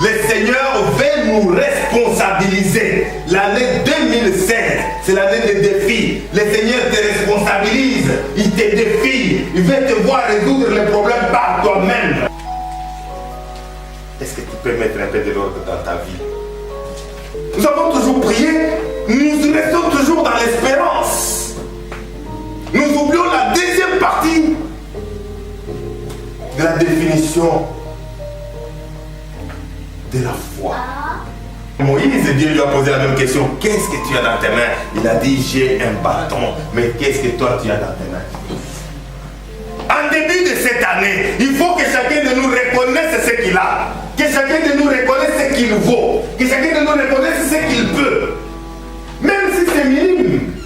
Le Seigneur veut nous responsabiliser. L'année 2016, c'est l'année des défis. Le Seigneur te responsabilise, il te défie, il veut te voir résoudre les problèmes par toi-même. Est-ce que tu peux mettre un peu de l'ordre dans ta vie? Nous avons toujours prié, nous restons toujours dans l'espérance. Nous oublions la deuxième partie de la définition de la foi. Moïse, Dieu lui a posé la même question. Qu'est-ce que tu as dans tes mains? Il a dit, j'ai un bâton. Mais qu'est-ce que toi tu as dans tes mains? En début de cette année, il faut que chacun de nous reconnaisse ce qu'il a. Que chacun de nous reconnaisse ce qu'il vaut. Que chacun de nous reconnaisse ce qu'il peut. Même si c'est minime.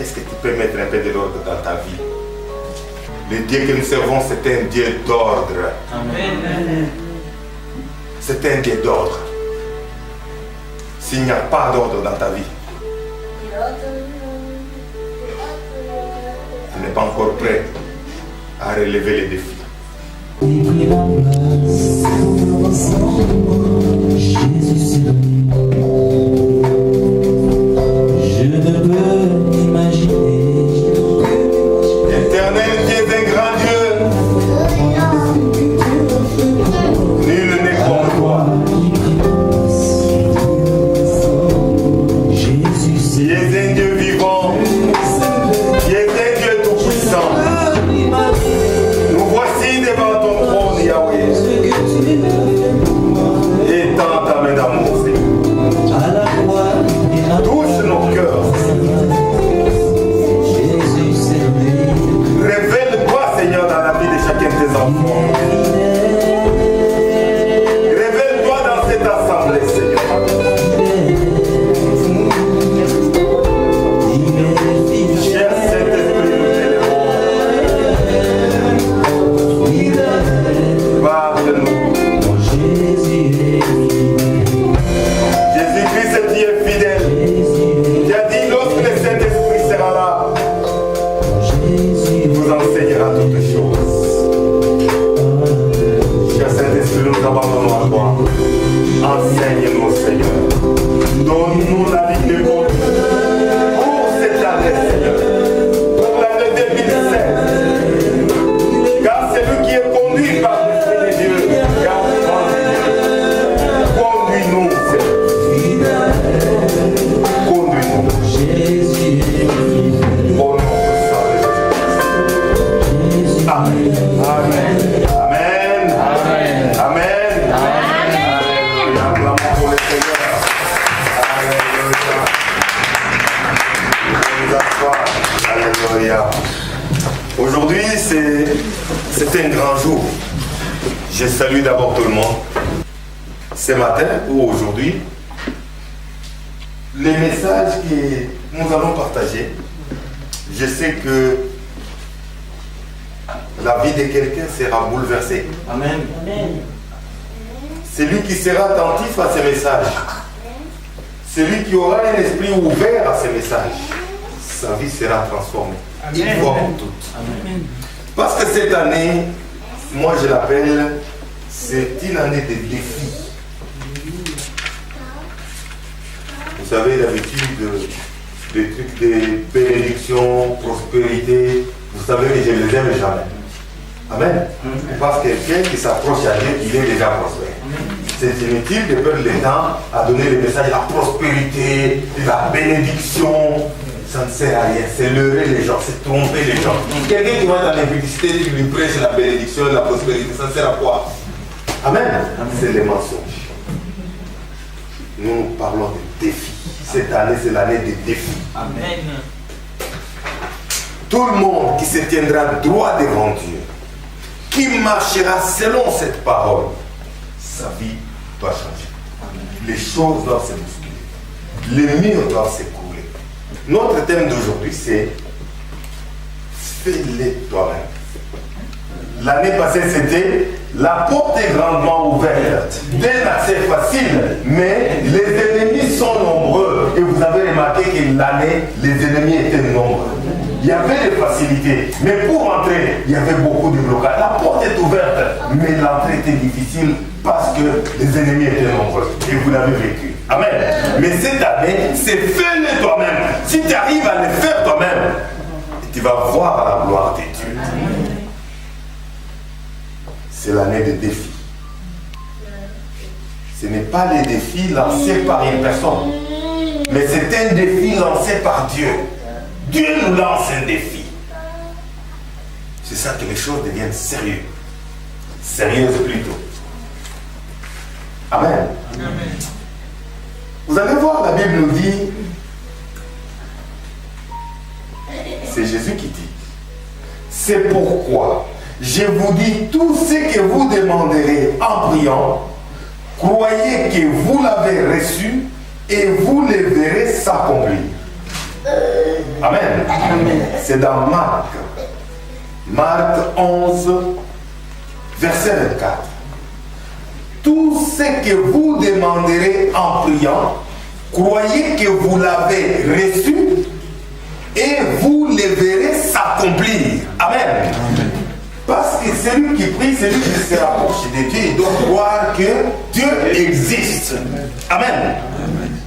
Est-ce que tu peux mettre un peu de l'ordre dans ta vie? Le Dieu que nous servons, c'est un Dieu d'ordre. Amen. C'est un Dieu d'ordre. S'il n'y a pas d'ordre dans ta vie, tu n'es pas encore prêt à relever les défis. Je ne peux imaginer. Éternel Dieu d'un grand Dieu, nul n'est comme toi. Tu es un Dieu vivant, tu es un Dieu tout-puissant. Nous voici devant ton trône, Yahweh. Étends ta main d'amour, touche nos cœurs. Révèle-toi, Seigneur, dans la vie de chacun de tes enfants. Révèle-toi dans cette assemblée, Seigneur. Cher Saint-Esprit, nous t'élèvons. Parle-nous. Jésus-Christ, tu es fidèle. Tu as dit, lorsque le Saint-Esprit sera là, il vous enseignera toutes choses. Cher Saint-Esprit, nous abandonnons à toi. Enseigne-nous, Seigneur. Donne-nous la ligne de conduite pour cette année, Seigneur. Pour l'année 2016. Car c'est lui qui est conduit par l'Esprit de Dieu. Car conduis-nous, Seigneur. Conduis-nous. Au nom de Jésus. Amen. Amen. Amen. Amen. Amen. Amen. Acclamons pour le Seigneur. Alléluia. Nous asseoir. Alléluia. Aujourd'hui, c'est un grand jour. Je salue d'abord tout le monde. Ce matin ou aujourd'hui, les messages que nous allons partager, je sais que la vie de quelqu'un sera bouleversée. Amen. Celui qui sera attentif à ces messages, celui qui aura un esprit ouvert à ces messages, sa vie sera transformée. Une fois pour toutes. Amen. Parce que cette année, moi je l'appelle, c'est une année de défis. Vous savez, d'habitude, des trucs de bénédiction, prospérité, vous savez que je ne les aime jamais. Amen. Parce que quelqu'un qui s'approche à Dieu, il est déjà prospère. C'est inutile de perdre le temps à donner le message de la prospérité, de la bénédiction. Ça ne sert à rien, c'est leurrer les gens, c'est tromper les gens. Quelqu'un qui va dans la publicité, tu lui prêches la bénédiction, la prospérité, ça sert à quoi? Amen. C'est les mensonges. Nous parlons de défis. Cette année, c'est l'année des défis. Amen. Tout le monde qui se tiendra droit devant Dieu, qui marchera selon cette parole, sa vie doit changer. Les choses doivent se bousculer. Les murs doivent s'écouler. Notre thème d'aujourd'hui, c'est fais-le toi-même. L'année passée, c'était la porte est grandement ouverte, d'un accès facile, mais les ennemis sont nombreux. Et vous avez remarqué que l'année, les ennemis étaient nombreux. il y avait des facilités. Mais pour entrer, il y avait beaucoup de blocages. La porte est ouverte, mais l'entrée était difficile parce que les ennemis étaient nombreux. Et vous l'avez vécu. Amen. Mais cette année, c'est fais-le toi-même. Si tu arrives à le faire toi-même, tu vas voir la gloire de Dieu. C'est l'année des défis. Ce n'est pas les défis lancés par une personne, mais c'est un défi lancé par Dieu. Dieu nous lance un défi. C'est ça que les choses deviennent sérieuses. Sérieuses plutôt. Amen. Amen. Vous allez voir, la Bible nous dit, c'est Jésus qui dit, c'est pourquoi je vous dis tout ce que vous demanderez en priant, croyez que vous l'avez reçu et vous le verrez s'accomplir. Amen. Amen. C'est dans Marc. Marc 11, verset 24. Tout ce que vous demanderez en priant, croyez que vous l'avez reçu et vous le verrez s'accomplir. Amen. Amen. Parce que celui qui prie, celui qui se rapproche de Dieu, il doit croire que Dieu existe. Amen. Amen.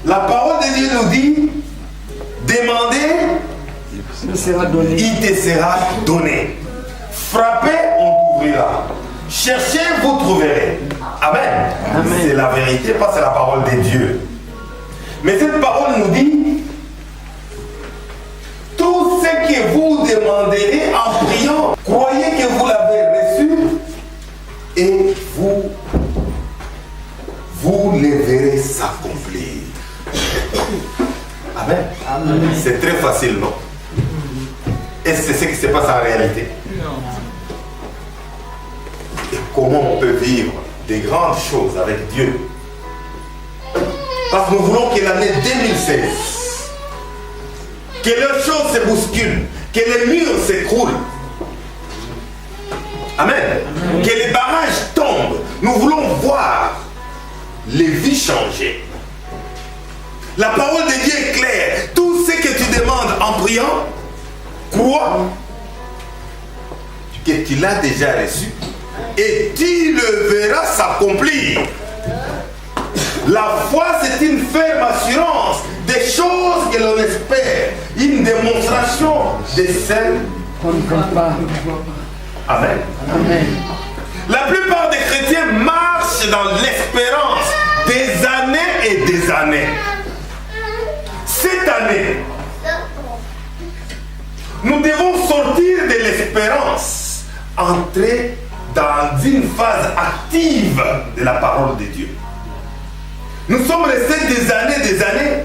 La parole de Dieu nous dit, demandez, il te sera donné. Frappez, on t'ouvrira. Cherchez, vous trouverez. Amen. Amen. C'est la vérité, parce que c'est la parole de Dieu. Mais cette parole nous dit, tout ce que vous demanderez en priant, croyez que vous l'avez reçu et vous le verrez s'accomplir. Amen. Amen. C'est très facile, non? Est-ce que c'est ce qui se passe en réalité? Non. Et comment on peut vivre des grandes choses avec Dieu? Parce que nous voulons que l'année 2016, que les choses se bousculent, que les murs s'écroulent. Amen. Amen. Que les barrages tombent. Nous voulons voir les vies changer. La parole de Dieu est claire. Tout ce que tu demandes en priant, crois que tu l'as déjà reçu et tu le verras s'accomplir. La foi, c'est une ferme assurance des choses que l'on espère, une démonstration de celles qu'on ne voit pas. Amen. Amen. La plupart des chrétiens marchent dans l'espérance des années et des années. Cette année, nous devons sortir de l'espérance, entrer dans une phase active de la parole de Dieu. Nous sommes restés des années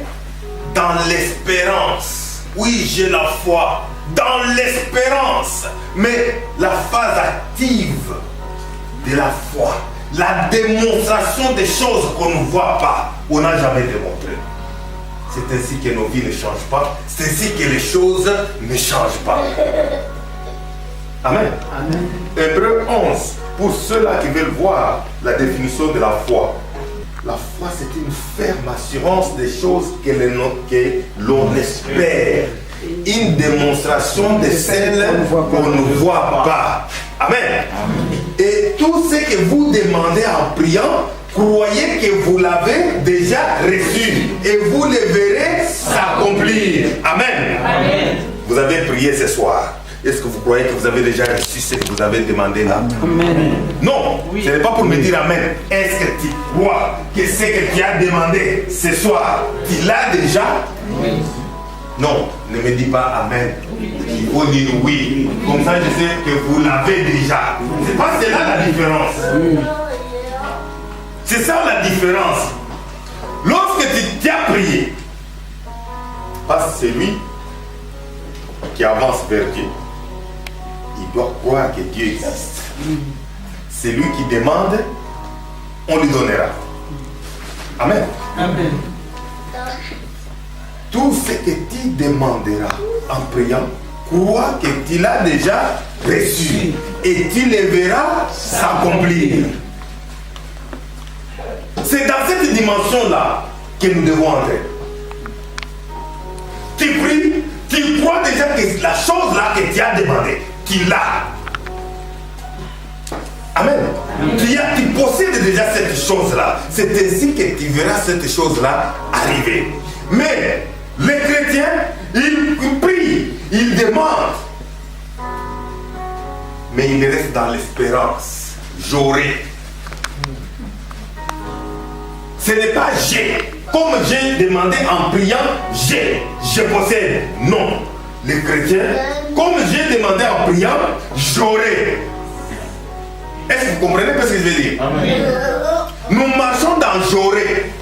dans l'espérance. Oui, j'ai la foi, dans l'espérance. Mais la phase active de la foi, la démonstration des choses qu'on ne voit pas, on n'a jamais démontré. C'est ainsi que nos vies ne changent pas. C'est ainsi que les choses ne changent pas. Amen. Amen. Hébreux 11, pour ceux-là qui veulent voir la définition de la foi. La foi, c'est une ferme assurance des choses que l'on espère. Une démonstration de celles qu'on ne voit pas. Amen. Et tout ce que vous demandez en priant, croyez que vous l'avez déjà reçu. Et vous le verrez s'accomplir. Amen. Amen. Vous avez prié ce soir. Est-ce que vous croyez que vous avez déjà reçu ce que vous avez demandé là? Amen. Non, oui. Ce n'est pas pour me dire Amen. Est-ce que tu crois que ce que tu as demandé ce soir, tu l'as déjà? Oui. Non, ne me dis pas Amen. Il faut dire oui. Comme ça, je sais que vous l'avez déjà. C'est pas cela la différence. C'est ça la différence. Lorsque tu as prié, parce que c'est lui qui avance vers Dieu, il doit croire que Dieu existe. C'est lui qui demande, on lui donnera. Amen. Amen. Tout ce que tu demanderas en priant, crois que tu l'as déjà reçu et tu le verras s'accomplir. C'est dans cette dimension-là que nous devons entrer. Tu pries, tu crois déjà déjà que la chose là que tu as demandé, tu l'as. Amen. Tu possèdes déjà cette chose-là. C'est ainsi que tu verras cette chose-là arriver. Mais les chrétiens, ils prient, ils demandent. Mais ils restent dans l'espérance. J'aurai. Ce n'est pas j'ai. Comme j'ai demandé en priant, je possède. Non. Les chrétiens, comme j'ai demandé en priant, j'aurai. Est-ce que vous comprenez ce que je veux dire? Amen. Nous marchons dans j'aurai.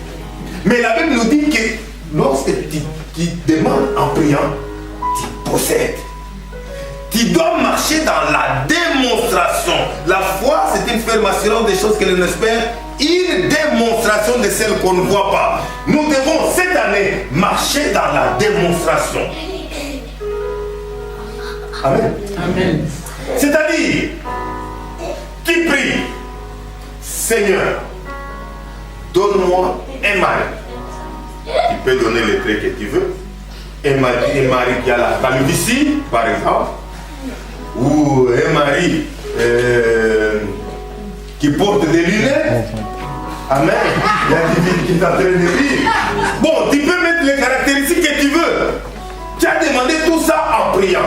Mais la Bible nous dit que lorsque tu demandes en priant, tu possèdes. Tu dois marcher dans la démonstration. La foi, c'est une ferme assurance des choses que l'on espère, une démonstration de celles qu'on ne voit pas. Nous devons cette année marcher dans la démonstration. Amen. Amen. C'est-à-dire, qui prie, Seigneur, donne-moi un mari. Tu peux donner les traits que tu veux. Un mari qui a la calvitie, par exemple. Ou un mari qui porte des lunettes. Amen. Il y a des villes qui sont en train de rire. Bon, tu peux mettre les caractéristiques que tu veux. Tu as demandé tout ça en priant.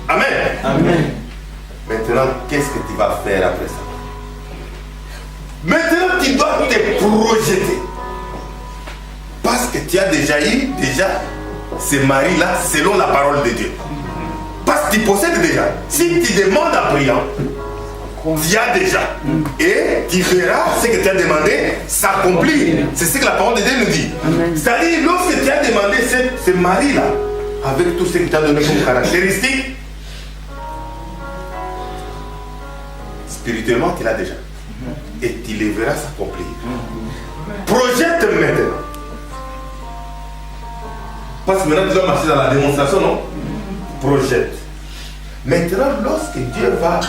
Amen. Amen. Maintenant, qu'est-ce que tu vas faire après ça? Maintenant, tu dois te projeter. Parce que tu as déjà eu ce mari-là selon la parole de Dieu. Parce que tu possèdes déjà. Si tu demandes en priant, tu as déjà. Et tu verras ce que tu as demandé s'accomplir. C'est ce que la parole de Dieu nous dit. C'est-à-dire, lorsque tu as demandé ce mari-là, avec tout ce que tu as donné comme caractéristique, spirituellement, tu l'as déjà. Et tu les verras s'accomplir. Projette maintenant. Parce que maintenant, tu dois marcher dans la démonstration, non? Projette. Maintenant, lorsque Dieu va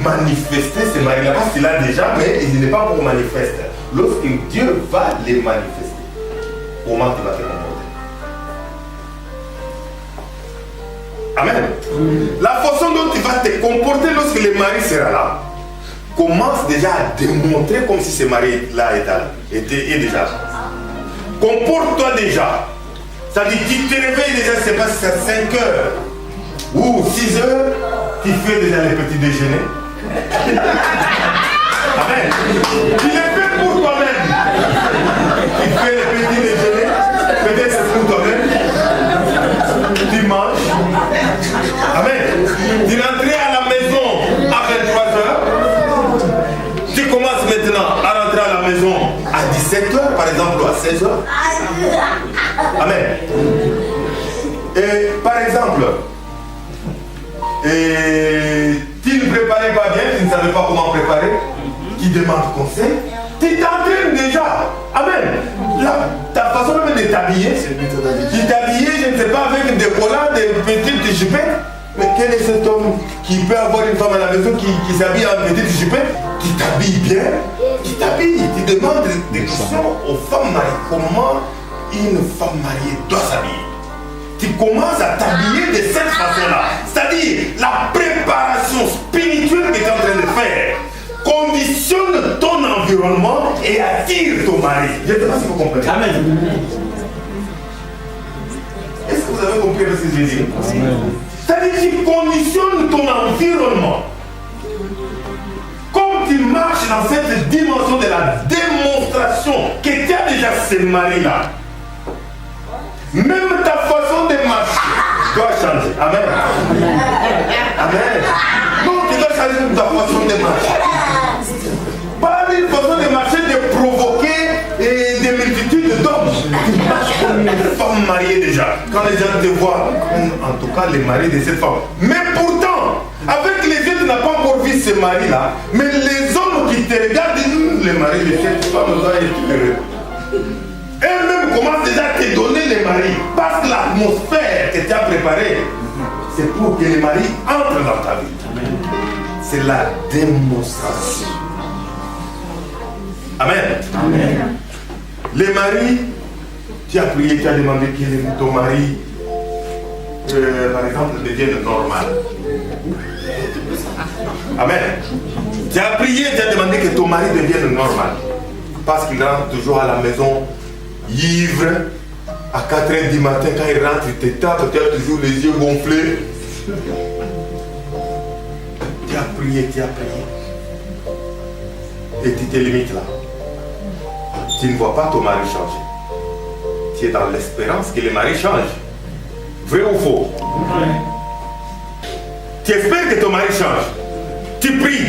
manifester ces maris-là, parce qu'il a déjà, mais il n'est pas pour manifester. Lorsque Dieu va les manifester, comment tu vas te comporter? Amen. La façon dont tu vas te comporter lorsque le mari sera là, commence déjà à démontrer comme si ce mari-là est déjà là. Comporte-toi déjà. C'est-à-dire que tu te réveilles déjà, je ne sais pas si c'est à 5 heures ou 6 heures, tu fais déjà les petits déjeuners. Amen. Tu les fais pour toi-même. Tu fais les petits déjeuners, peut-être c'est pour toi-même. Tu manges. Amen. Tu rentres à la maison à 23 heures. Tu commences maintenant à rentrer à la maison à 17 heures, par exemple, ou à 16 heures. Amen. Et par exemple, tu ne préparais pas bien, tu ne savais pas comment préparer, tu demandes conseil, tu t'entraînes déjà. Amen. Ta façon même de t'habiller, tu t'habillais, je ne sais pas, avec des collants, des petites jupettes. Mais quel est cet homme qui peut avoir une femme à la maison qui s'habille en petite jupette, qui t'habille bien, qui t'habille, tu demandes des questions aux femmes mariées. Comment une femme mariée doit s'habiller? Tu commences à t'habiller de cette façon-là. C'est-à-dire, la préparation spirituelle que tu es en train de faire conditionne ton environnement et attire ton mari. Je ne sais pas si vous comprenez. Amen. Est-ce que vous avez compris ce que je dis? C'est-à-dire que tu conditionnes ton environnement. Comme tu marches dans cette dimension de la démonstration que tu as déjà ce mari-là, même ta façon de marcher doit changer. Amen. Amen. Donc tu dois changer ta façon de marcher. Pas une façon de marcher de provoquer des multitudes d'hommes. Tu marches comme une femme mariée déjà. Quand les gens te voient, en tout cas les maris de cette femme. Mais pourtant, avec les yeux, tu n'as pas encore vu ce mari-là. Mais les hommes qui te regardent disent, le mari de cette femme doit être heureux. Elle-même commence déjà à te donner les maris. Parce que l'atmosphère que tu as préparée, c'est pour que les maris entrent dans ta vie. C'est la démonstration. Amen. Amen. Les maris, tu as prié, tu as demandé quel est ton mari. par exemple, devienne normal. Amen. Tu as prié, tu as demandé que ton mari devienne normal. Parce qu'il rentre toujours à la maison ivre. À 4h du matin, quand il rentre, il te tape, tu as toujours les yeux gonflés. Tu as prié, tu as prié. Et tu te limites là. Tu ne vois pas ton mari changer. Tu es dans l'espérance que le mari change. Vrai ou faux? Oui. Tu espères que ton mari change. Tu pries.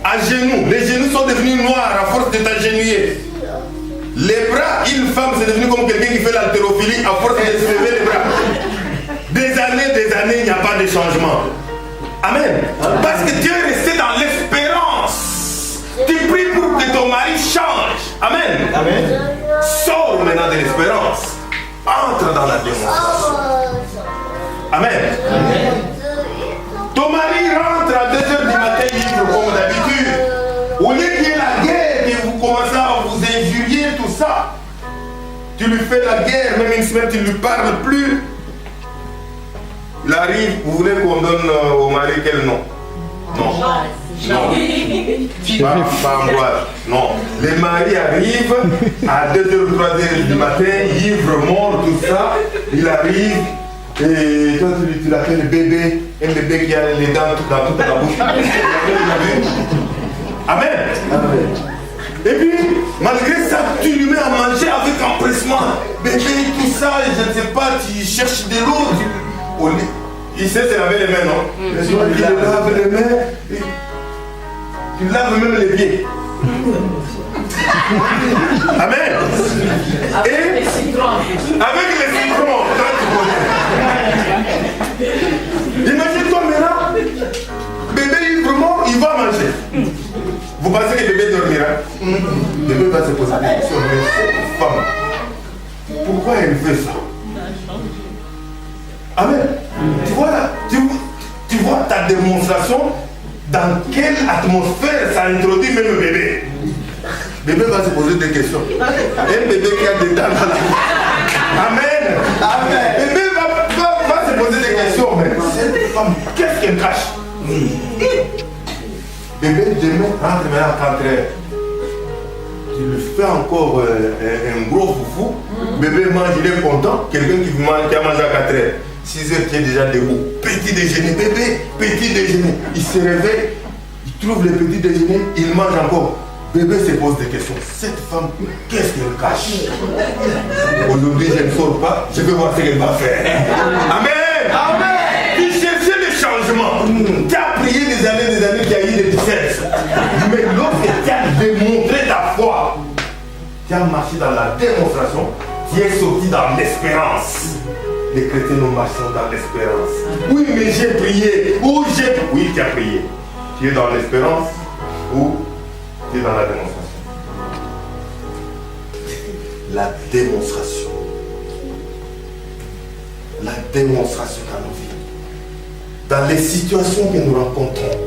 À genoux. Les genoux sont devenus noirs à force de t'agenouiller. Les bras, une femme, c'est devenu comme quelqu'un qui fait l'haltérophilie à force de se lever les bras. Des années, il n'y a pas de changement. Amen. Parce que Dieu est resté dans l'espérance. Tu pries pour que ton mari change. Amen. Amen. Sors maintenant de l'espérance. Entre dans la démonstration. Amen. Amen. Ton mari rentre à 2h du matin ivre comme d'habitude. Au lieu qu'il y ait la guerre et vous commencez à vous injurier, tout ça, tu lui fais la guerre, même une semaine tu ne lui parles plus. Il arrive, vous voulez qu'on donne au mari quel nom? Non. Non. Pas Ambroise. Non. Les maris arrivent à 2h ou 3h du matin, ivre, mort, tout ça. Il arrive. Et toi tu l'appelles bébé, un bébé qui a les dents dans toute la bouche. Amen. Amen. Et puis, malgré ça, tu lui mets à manger avec empressement. Bébé, tout ça, je ne sais pas, tu cherches de l'eau. Il sait se laver les mains, non? Il lave les mains, tu laves même les pieds. Amen. Et avec les citrons, imagine-toi maintenant, bébé vraiment, il va manger. Vous pensez que bébé dormira? Bébé va se poser des questions. Mais cette femme, pourquoi elle fait ça? Amen. Tu vois là, tu vois ta démonstration, dans quelle atmosphère ça introduit même le bébé. Bébé va se poser des questions. Un bébé qui a des dents dans la bouche. Amen. Amen. Bébé va se poser des questions. Mais cette femme, qu'est-ce qu'elle cache? Bébé demain rentre maintenant à 4h. Tu lui fais encore un gros foufou. Bébé mange, il est content. Quelqu'un qui a mangé à 4h. 6h, tu es déjà debout. Petit déjeuner, bébé, petit déjeuner. Il se réveille, il trouve le petit déjeuner, il mange encore. Bébé se pose des questions. Cette femme, qu'est-ce qu'elle cache? Aujourd'hui, je ne sors pas, je vais voir ce qu'elle va faire. Amen. Amen. Tu cherchais le changement. Tu as prié des années, tu as eu des tristesses. Mais lorsque tu as démontré ta foi, tu as marché dans la démonstration, tu es sorti dans l'espérance. Les chrétiens nous marchons dans l'espérance. Oui, mais j'ai prié. Oui, tu as prié. Tu es dans l'espérance ou tu es dans la démonstration. La démonstration. La démonstration dans nos vies. Dans les situations que nous rencontrons.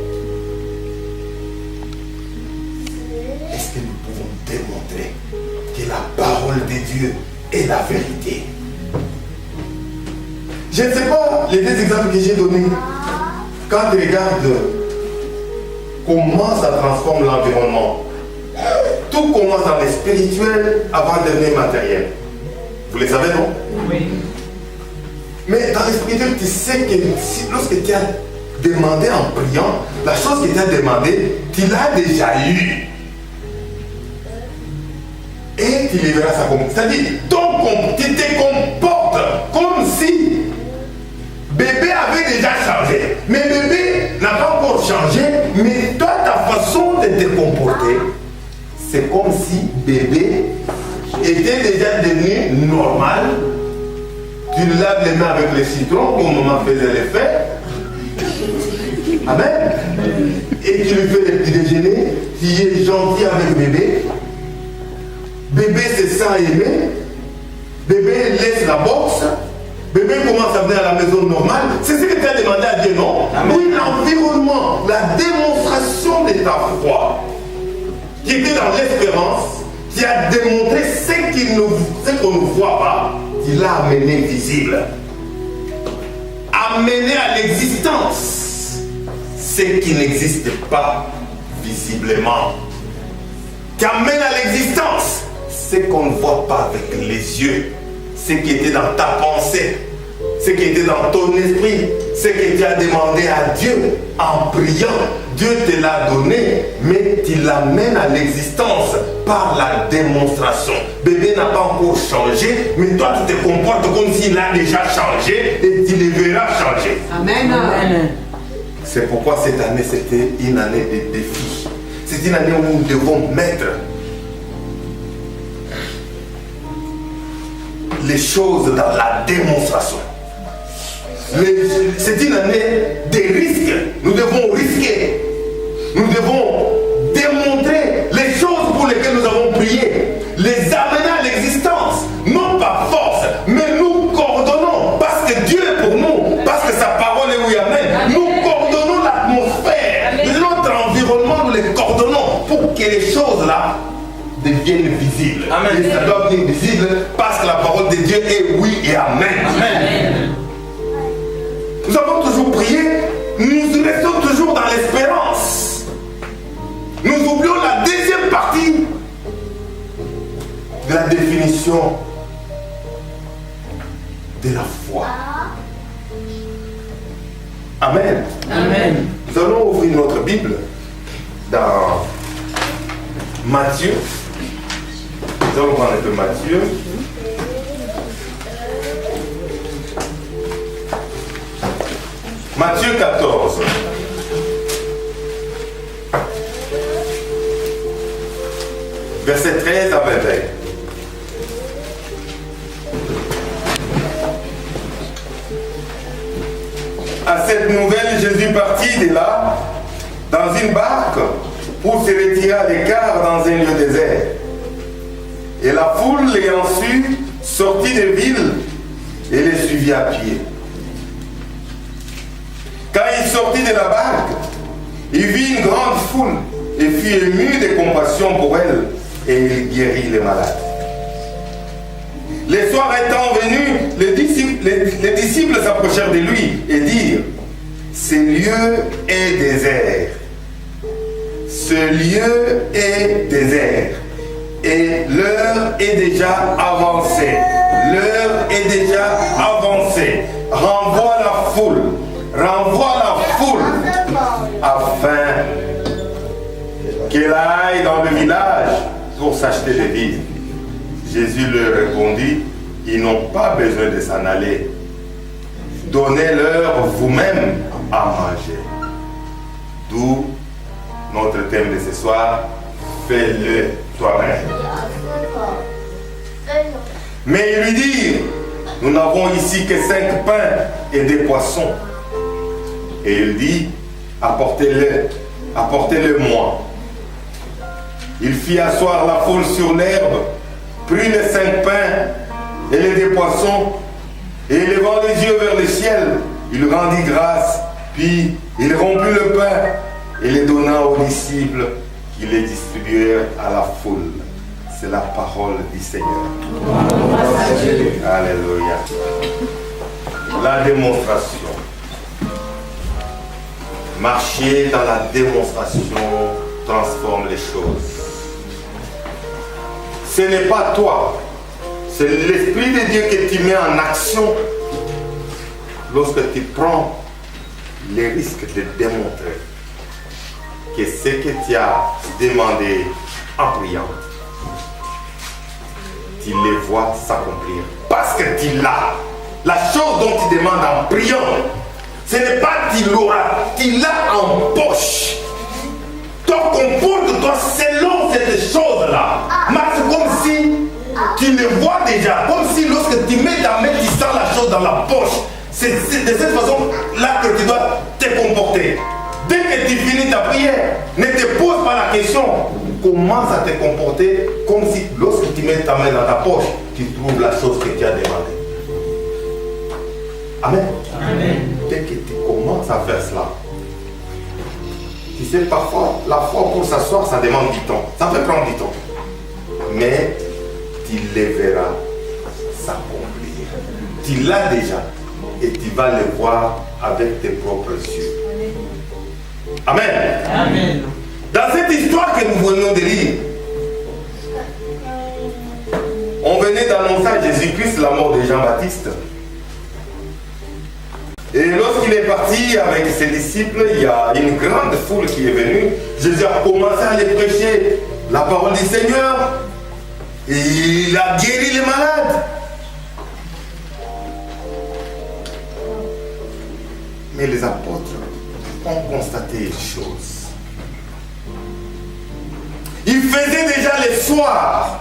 Est-ce que nous pouvons démontrer que la parole de Dieu est la vérité? Je ne sais pas les deux exemples que j'ai donnés. Quand tu regardes comment ça transforme l'environnement, tout commence dans le spirituel avant de devenir matériel. Vous le savez, non? Oui. Mais dans le spirituel, tu sais que lorsque tu as demandé en priant, la chose que tu as demandé, tu l'as déjà eue. Et tu le verras ça comme. C'est-à-dire, tu te comportes comme si bébé avait déjà changé. Mais bébé n'a pas encore changé, mais toi, ta façon de te comporter, c'est comme si bébé était déjà devenu normal. Tu laves les mains avec le citron, comme maman faisait l'effet. Amen. Et tu lui fais le petit déjeuner, tu es gentil avec bébé. Bébé se sent aimé. Bébé laisse la boxe. Bébé commence à venir à la maison normale. C'est ce que tu as demandé à Dieu, non? Oui, l'environnement, la démonstration de ta foi, qui était dans l'espérance, qui a démontré ce qu'on ne voit pas, qui l'a amené visible. amener à l'existence ce qui n'existe pas visiblement. Qui amène à l'existence ce qu'on ne voit pas avec les yeux, ce qui était dans ta pensée, ce qui était dans ton esprit, ce que tu as demandé à Dieu en priant. Dieu te l'a donné, mais tu l'amènes à l'existence par la démonstration. Bébé n'a pas encore changé, mais toi tu te comportes comme s'il a déjà changé et tu le verras changer. Amen. Amen. C'est pourquoi cette année c'était une année de défis. C'est une année où nous devons mettre les choses dans la démonstration. C'est une année de risques. Nous devons risquer. Nous devons démontrer les choses pour lesquelles nous avons prié, les amener à l'existence, non pas force, mais nous coordonnons, parce que Dieu est pour nous, parce que sa parole est oui, amen. Nous coordonnons l'atmosphère, notre environnement, nous les coordonnons pour que les choses là deviennent visibles. Amen. Et ça doit devenir visible parce que la parole de Dieu est oui et amen. Amen. Nous avons toujours prié, nous restons toujours dans l'espérance. Nous oublions la deuxième partie de la définition de la foi. Amen. Amen. Nous allons ouvrir notre Bible dans Matthieu. Nous allons prendre un peu Matthieu. Matthieu 14. Verset 13 à 21. À cette nouvelle, Jésus partit de là dans une barque pour se retirer à l'écart dans un lieu désert. Et la foule l'ayant su, sortit des villes et les suivit à pied. Quand il sortit de la barque, il vit une grande foule et fut ému de compassion pour elle, et il guérit les malades. Les soirs étant venus, les disciples s'approchèrent de lui et dirent: ce lieu est désert. Ce lieu est désert. Et l'heure est déjà avancée. L'heure est déjà avancée. Renvoie la foule. Renvoie la foule afin qu'elle aille dans le village pour s'acheter des vivres. Jésus leur répondit: ils n'ont pas besoin de s'en aller. Donnez-leur vous-même à manger. D'où notre thème de ce soir: fais-le toi-même. Mais ils lui dirent: nous n'avons ici que 5 pains et des poissons. Et il dit: apportez-le, apportez-le-moi. Il fit asseoir la foule sur l'herbe, prit les 5 pains et les 2 poissons, et levant les yeux vers le ciel, il rendit grâce, puis il rompit le pain et les donna aux disciples qui les distribuèrent à la foule. C'est la parole du Seigneur. Alléluia. La démonstration. Marcher dans la démonstration transforme les choses. Ce n'est pas toi, c'est l'Esprit de Dieu que tu mets en action lorsque tu prends les risques de démontrer que ce que tu as demandé en priant, tu les vois s'accomplir. Parce que tu l'as. La chose dont tu demandes en priant, ce n'est pas tu l'auras, tu l'as en poche. Ton comporte-toi selon cette chose-là. C'est comme si tu le vois déjà, comme si lorsque tu mets ta main, tu sens la chose dans la poche. C'est de cette façon-là que tu dois te comporter. Dès que tu finis ta prière, ne te pose pas la question. Commence à te comporter comme si lorsque tu mets ta main dans ta poche, tu trouves la chose que tu as demandée. Amen. Amen. Dès que tu commences à faire cela, tu sais, parfois, la foi pour s'asseoir, ça demande du temps. Ça peut prendre du temps. Mais tu les verras s'accomplir. Tu l'as déjà. et tu vas le voir avec tes propres yeux. Amen. Amen. Dans cette histoire que nous venons de lire, on venait d'annoncer à Jésus-Christ la mort de Jean-Baptiste. Et lorsqu'il est parti avec ses disciples, il y a une grande foule qui est venue. Jésus a commencé à les prêcher la parole du Seigneur. Et il a guéri les malades. Mais les apôtres ont constaté une chose. Il faisait déjà le soir.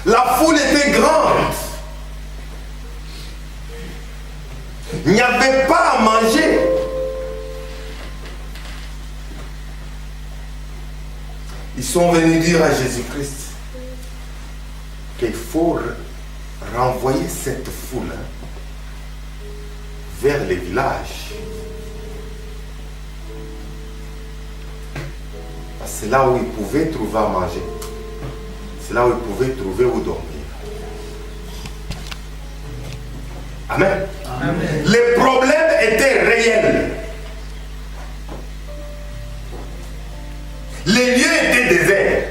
La foule était grande. Il n'y avait pas à manger. Ils sont venus dire à Jésus-Christ qu'il faut renvoyer cette foule vers les villages. C'est là où ils pouvaient trouver à manger. C'est là où ils pouvaient trouver où dormir. Amen. Amen. Les problèmes étaient réels. Les lieux étaient déserts.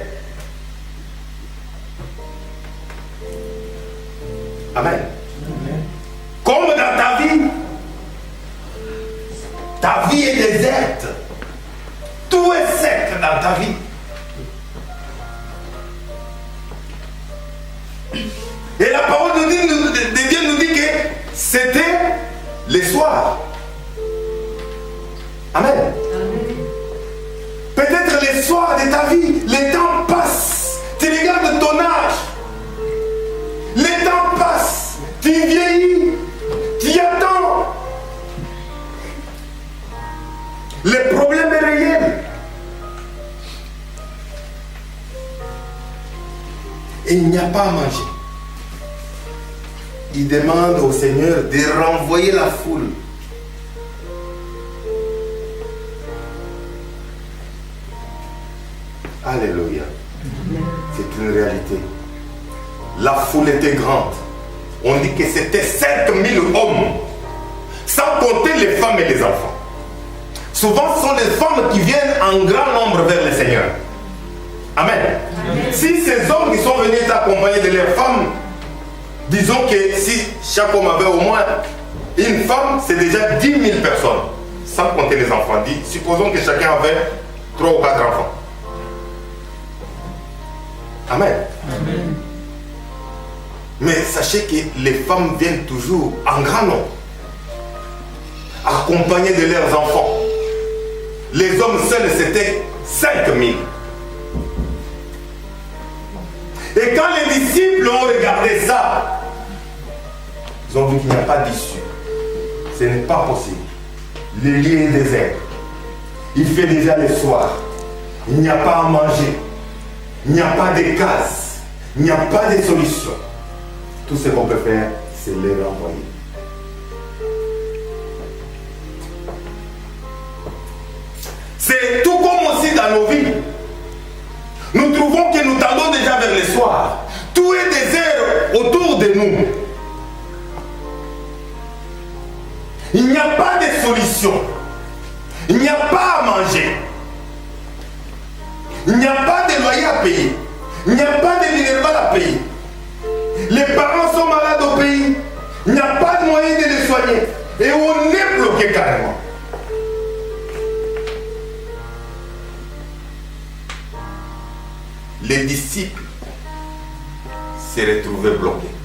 Amen. Comme dans ta vie est déserte. Tout est sec dans ta vie. Et la parole de Dieu nous dit que c'était le soir. Amen. Peut-être les soirs de ta vie, le temps passe. Tu regardes ton âge. Le temps passe. Tu vieillis. Tu attends. Le problème est réel. Et il n'y a pas à manger. Il demande au Seigneur de renvoyer la foule. Alléluia. C'est une réalité. La foule était grande. On dit que c'était 5000 hommes. Sans compter les femmes et les enfants. Souvent, ce sont les femmes qui viennent en grand nombre vers le Seigneur. Amen. Amen. Si ces hommes qui sont venus accompagnés de leurs femmes, disons que si chaque homme avait au moins une femme, c'est déjà 10 000 personnes. Sans compter les enfants. Supposons que chacun avait 3 ou 4 enfants. Amen. Amen. Mais sachez que les femmes viennent toujours en grand nombre, accompagnées de leurs enfants. Les hommes seuls, c'était 5000. Et quand les disciples ont regardé ça, ils ont vu qu'il n'y a pas d'issue. Ce n'est pas possible. Le lieu est désert. Il fait déjà le soir. Il n'y a pas à manger. Il n'y a pas de cases. Il n'y a pas de solution. Tout ce qu'on peut faire, c'est les renvoyer. C'est tout comme aussi dans nos vies. Nous trouvons que nous tendons déjà vers le soir. Tout est désert autour de nous. Il n'y a pas de solution. Il n'y a pas à manger. Il n'y a pas de loyer à payer. Il n'y a pas de minéral à payer. Les parents sont malades au pays. Il n'y a pas de moyen de les soigner. Et on est bloqué carrément. Les disciples se retrouvaient bloqués.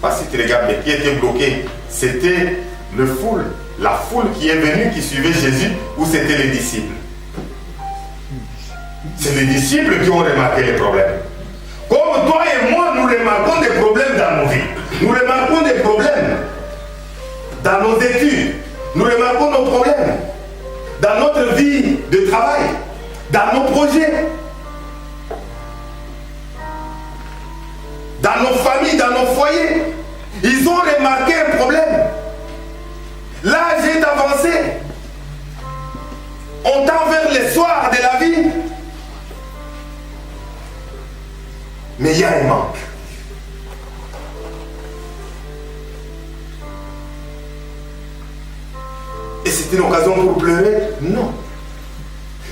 Pas si tu regardes, mais qui était bloqué, c'était la foule qui est venue, qui suivait Jésus, ou c'était les disciples? C'est les disciples qui ont remarqué les problèmes. Comme toi et moi, nous remarquons des problèmes dans nos vies. Nous remarquons des problèmes dans nos études. Nous remarquons nos problèmes dans notre vie de travail, dans nos projets, dans nos familles, dans nos foyers. Ils ont remarqué un problème. L'âge est avancé. On tend vers le soir de la vie. Mais il y a un manque. c'est une occasion pour pleurer. Non.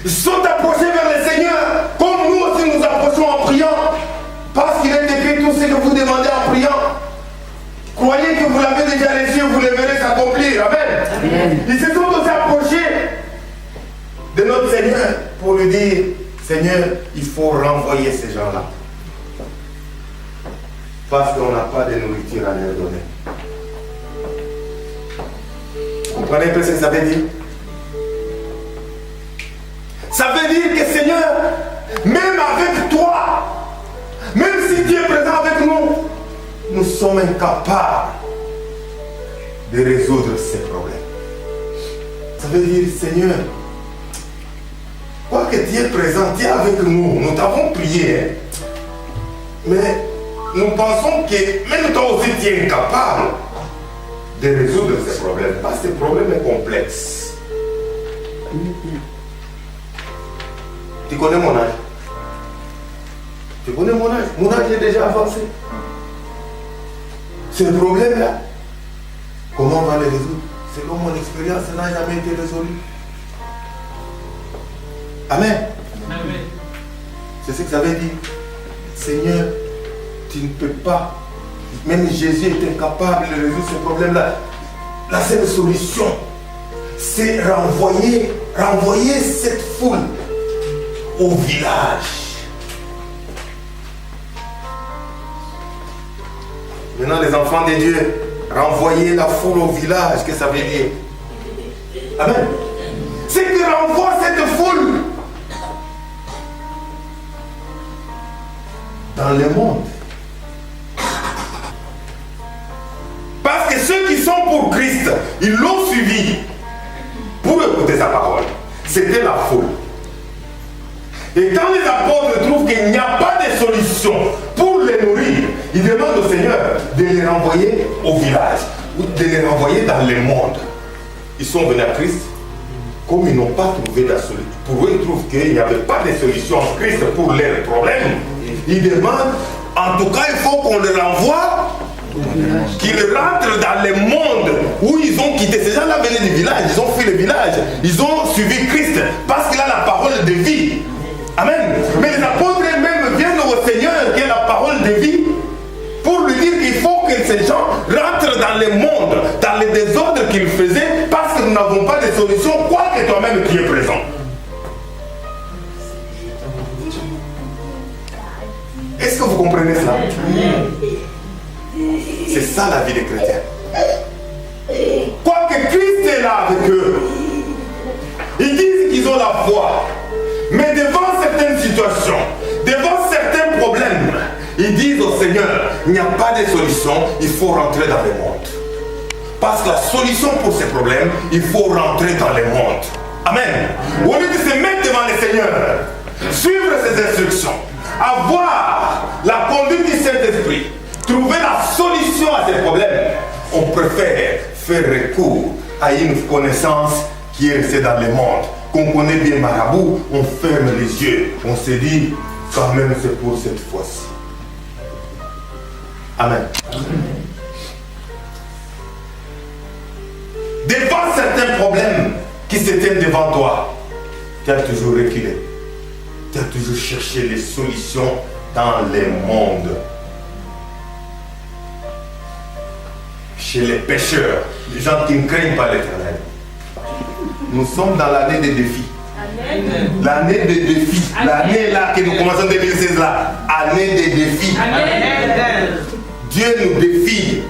Ils sont approchés vers le Seigneur, comme nous aussi nous approchons en priant. Parce qu'il est écrit tout ce que vous demandez en priant. Croyez que vous l'avez déjà reçu, vous le verrez s'accomplir. Amen. Amen. Ils se sont aussi approchés de notre Seigneur pour lui dire, Seigneur, il faut renvoyer ces gens-là. Parce qu'on n'a pas de nourriture à leur donner. Vous comprenez un peu ce que ça veut dire? Ça veut dire que Seigneur, même avec toi, même si Dieu est présent avec nous, nous sommes incapables de résoudre ces problèmes. Ça veut dire, Seigneur, quoi que Dieu est présent, Dieu est avec nous, nous t'avons prié, hein, mais nous pensons que même toi aussi tu es incapable de résoudre ces problèmes, parce que ce problème est complexe. Tu connais mon âge? Tu connais mon âge? Mon âge est déjà avancé. Ce problème-là, comment on va le résoudre? Selon mon expérience, ça n'a jamais été résolu. Amen. Amen. C'est ce que ça veut dire. Seigneur, tu ne peux pas. Même Jésus est incapable de résoudre ce problème-là. La seule solution, c'est renvoyer cette foule au village. Maintenant, les enfants de Dieu, renvoyer la foule au village, qu'est-ce que ça veut dire? Amen. C'est que renvoie cette foule dans le monde. Parce que ceux qui sont pour Christ, ils l'ont suivi pour écouter sa parole. C'était la foule. Et quand les apôtres trouvent qu'il n'y a pas de solution pour les nourrir, ils demandent au Seigneur de les renvoyer au village ou de les renvoyer dans le monde. Ils sont venus à Christ. Comme ils n'ont pas trouvé la solution, pour eux ils trouvent qu'il n'y avait pas de solution en Christ pour leurs problèmes. Ils demandent, en tout cas il faut qu'on les renvoie, qu'ils rentrent dans le monde où ils ont quitté. Ces gens-là venaient du village, ils ont fui le village, ils ont suivi Christ parce qu'il a la parole de vie. Amen. Mais les apôtres eux-mêmes viennent au Seigneur qui a la parole de vie pour lui dire qu'il faut que ces gens rentrent dans le monde, dans les désordres qu'ils faisaient, parce que nous n'avons pas de solution, quoi que toi-même tu es présent. Est-ce que vous comprenez cela? C'est ça la vie des chrétiens. Quoique Christ est là avec eux, ils disent qu'ils ont la foi, mais devant certaines situations, devant certains problèmes, ils disent au Seigneur, il n'y a pas de solution, il faut rentrer dans le monde. Parce que la solution pour ces problèmes, il faut rentrer dans le monde. Amen. Au lieu de se mettre devant le Seigneur, suivre ses instructions, avoir la conduite du Saint-Esprit, trouver la solution à ces problèmes, on préfère faire recours à une connaissance qui est restée dans le monde. Qu'on connaît bien marabout, on ferme les yeux, on se dit, quand même c'est pour cette fois-ci. Amen. Devant certains problèmes qui se tiennent devant toi, tu as toujours reculé. Tu as toujours cherché les solutions dans les mondes. Chez les pécheurs, les gens qui ne craignent pas l'Éternel. Nous sommes dans l'année des défis. L'année des défis. L'année là que nous commençons en 2016 là. Année des défis. Amen. Dieu nous défie.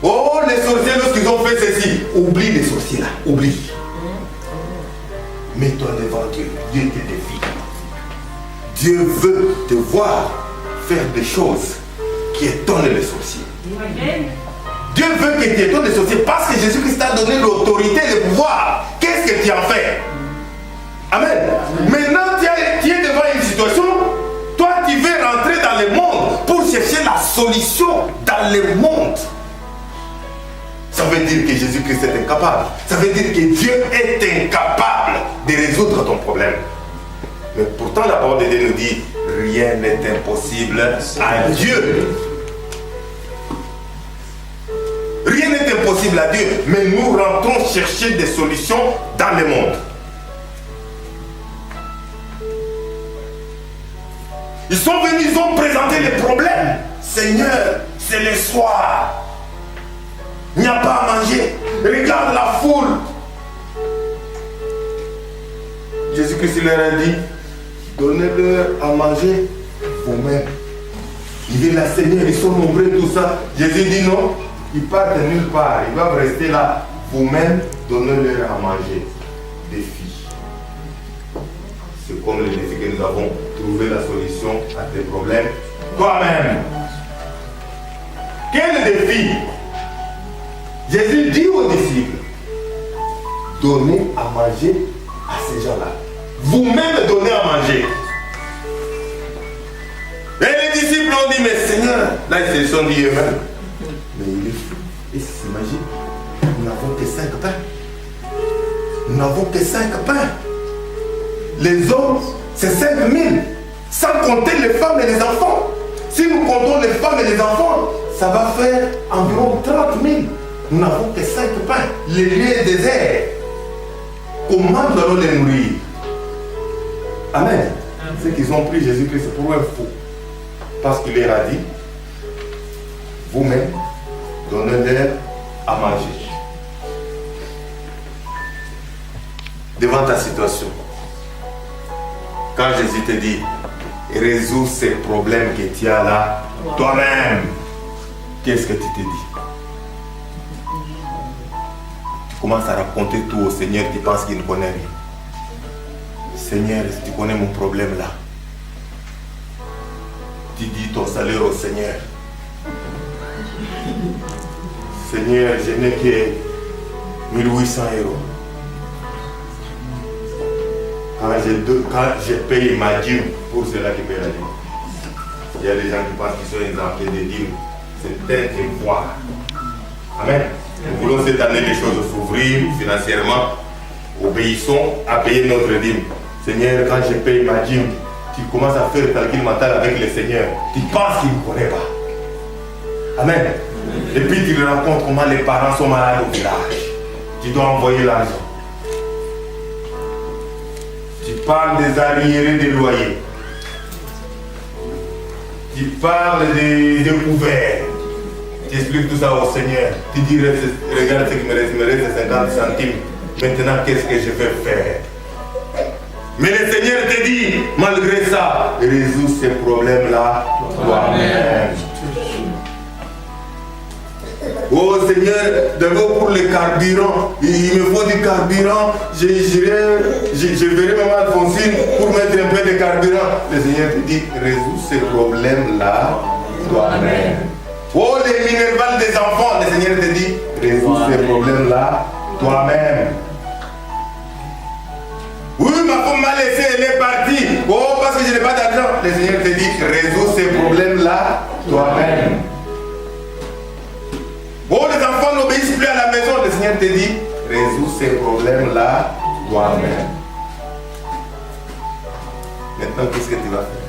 Oh, les sorciers, lorsqu'ils ont fait ceci, oublie les sorciers là. Oublie. Mets-toi devant Dieu. Dieu te défie. Dieu veut te voir faire des choses qui étonnent les sorciers. Amen. Dieu veut que tu étonnes les sorciers parce que Jésus-Christ t'a donné l'autorité de pouvoir. Qu'est-ce que tu en fais? Amen. Maintenant, tu es devant une situation. Toi, tu veux rentrer dans le monde pour chercher la solution dans le monde. Ça veut dire que Jésus-Christ est incapable. Ça veut dire que Dieu est incapable de résoudre ton problème. Mais pourtant, la parole de Dieu nous dit, rien n'est impossible à Dieu. Rien n'est impossible à Dieu. Mais nous rentrons chercher des solutions dans le monde. Ils sont venus, ils ont présenté les problèmes. Seigneur, c'est le soir. Il n'y a pas à manger. Regarde la foule. Jésus-Christ leur a dit, donnez-leur à manger vous-même. Il dit, la Seigneur, ils sont nombreux, tout ça. Jésus dit non, ils partent nulle part. Ils doivent rester là. Vous-même, donnez-leur à manger. Défi. C'est comme le défi que nous avons trouvé la solution à tes problèmes. Toi-même. Quel défi? Jésus dit aux disciples, donnez à manger à ces gens-là. Vous-même donnez à manger. Et les disciples ont dit, mais Seigneur, là ils se sont dit eux-mêmes, mais il est fou. Et s'imagine, nous n'avons que 5 pains. Nous n'avons que 5 pains. Les hommes, c'est 5000, sans compter les femmes et les enfants. Si nous comptons les femmes et les enfants, ça va faire environ 30 000. Nous n'avons que 5 pains. Les lieux déserts. Comment nous allons les nourrir? Amen. Ceux qui ont pris Jésus-Christ, c'est pour eux faux. Parce qu'il leur a dit, vous-même, donnez-leur à manger. Devant ta situation, quand Jésus te dit, résous ces problèmes que tu as là, toi-même, qu'est-ce que tu te dis? Tu commences à raconter tout au Seigneur, tu penses qu'il ne connaît rien. Seigneur, tu connais mon problème là. Tu dis ton salaire au Seigneur. Seigneur, je n'ai que 1800 euros. Quand je paye ma dîme, pour cela qui paye la dîme. Il y a des gens qui pensent qu'ils sont exemptés des dîmes. C'est peut-être une voie. Amen. Nous voulons cette année les choses s'ouvrir financièrement. Obéissons à payer notre dîme. Seigneur, quand je paye ma dîme, tu commences à faire le calcul mental avec le Seigneur. Tu penses qu'il ne connaît pas. Amen. Et puis tu lui racontes comment les parents sont malades au village. Tu dois envoyer l'argent. Tu parles des arriérés des loyers. Tu parles des couverts. Tu expliques tout ça au Seigneur. Tu dis, regarde ce qui me reste 50 centimes. Maintenant, qu'est-ce que je vais faire? Mais le Seigneur te dit, malgré ça, résous ces problèmes-là toi-même. Oh Seigneur, d'abord pour le carburant, il me faut du carburant, je verrai maman Alphonsine pour mettre un peu de carburant. Le Seigneur te dit, résous ces problèmes-là toi-même. Oh les minervales des enfants, le Seigneur te dit, résous ces problèmes-là toi-même. Oui, ma femme m'a laissé, elle est partie. Oh, parce que je n'ai pas d'argent. Le Seigneur te dit, résous ces problèmes-là toi-même. Oh, les enfants n'obéissent plus à la maison. Le Seigneur te dit, résous ces problèmes-là toi-même. Maintenant, qu'est-ce que tu vas faire?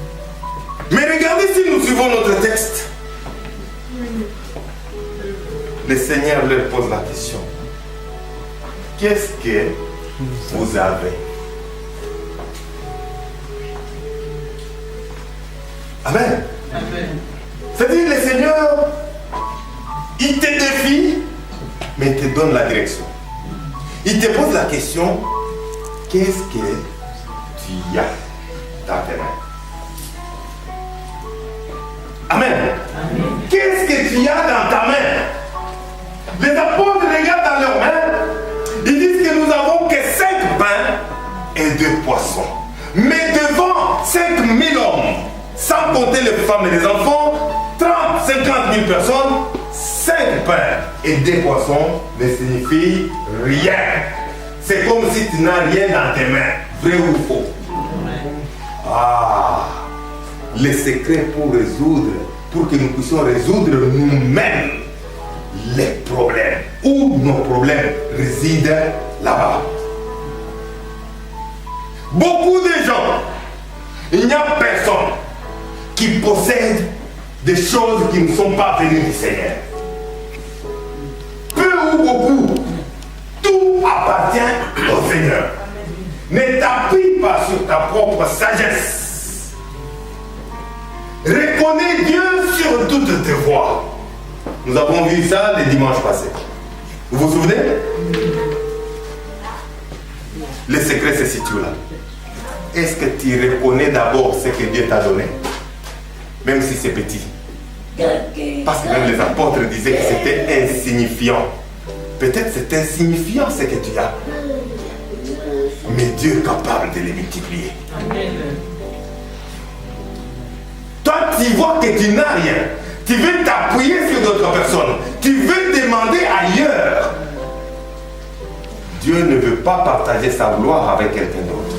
Mais regardez si nous suivons notre texte. Le Seigneur leur pose la question. Qu'est-ce que vous avez? Amen. C'est-à-dire le Seigneur, il te défie, mais il te donne la direction. Il te pose la question, qu'est-ce que tu as dans tes mains? Amen. Qu'est-ce que tu as dans ta main? Les apôtres regardent dans leurs mains, ils disent que nous n'avons que 5 pains et 2 poissons. Mais devant 5000 hommes, sans compter les femmes et les enfants, 30, 50 000 personnes, 5 pains et 2 poissons ne signifient rien. C'est comme si tu n'as rien dans tes mains. Vrai ou faux? Ah, le secret pour que nous puissions résoudre nous-mêmes les problèmes. Où nos problèmes résident là-bas. Beaucoup de gens, il n'y a personne qui possède des choses qui ne sont pas venues du Seigneur. Peu ou beaucoup, tout appartient au Seigneur. Ne t'appuie pas sur ta propre sagesse. Reconnais Dieu sur toutes tes voies. Nous avons vu ça le dimanche passé. Vous vous souvenez? Le secret se situe là. Est-ce que tu reconnais d'abord ce que Dieu t'a donné? Même si c'est petit. Parce que même les apôtres disaient que c'était insignifiant. Peut-être c'est insignifiant ce que tu as. Mais Dieu est capable de les multiplier. Toi, tu vois que tu n'as rien. Tu veux t'appuyer sur d'autres personnes. Tu veux demander ailleurs. Dieu ne veut pas partager sa gloire avec quelqu'un d'autre.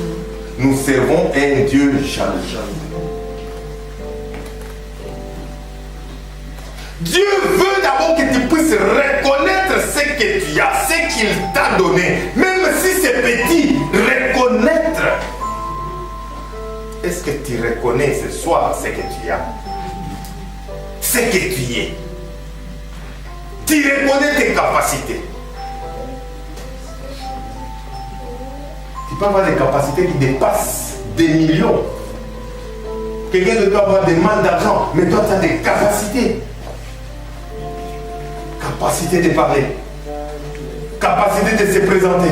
Nous servons un Dieu jaloux. Dieu veut d'abord que tu puisses reconnaître ce que tu as, ce qu'il t'a donné. Même si c'est petit, reconnaître. Est-ce que tu reconnais ce soir ce que tu as? Ce que tu es. Tu reconnais tes capacités. Tu peux avoir des capacités qui dépassent des millions. Quelqu'un peut avoir des manques d'argent, mais toi tu as des capacités. Capacité de parler. Capacité de se présenter.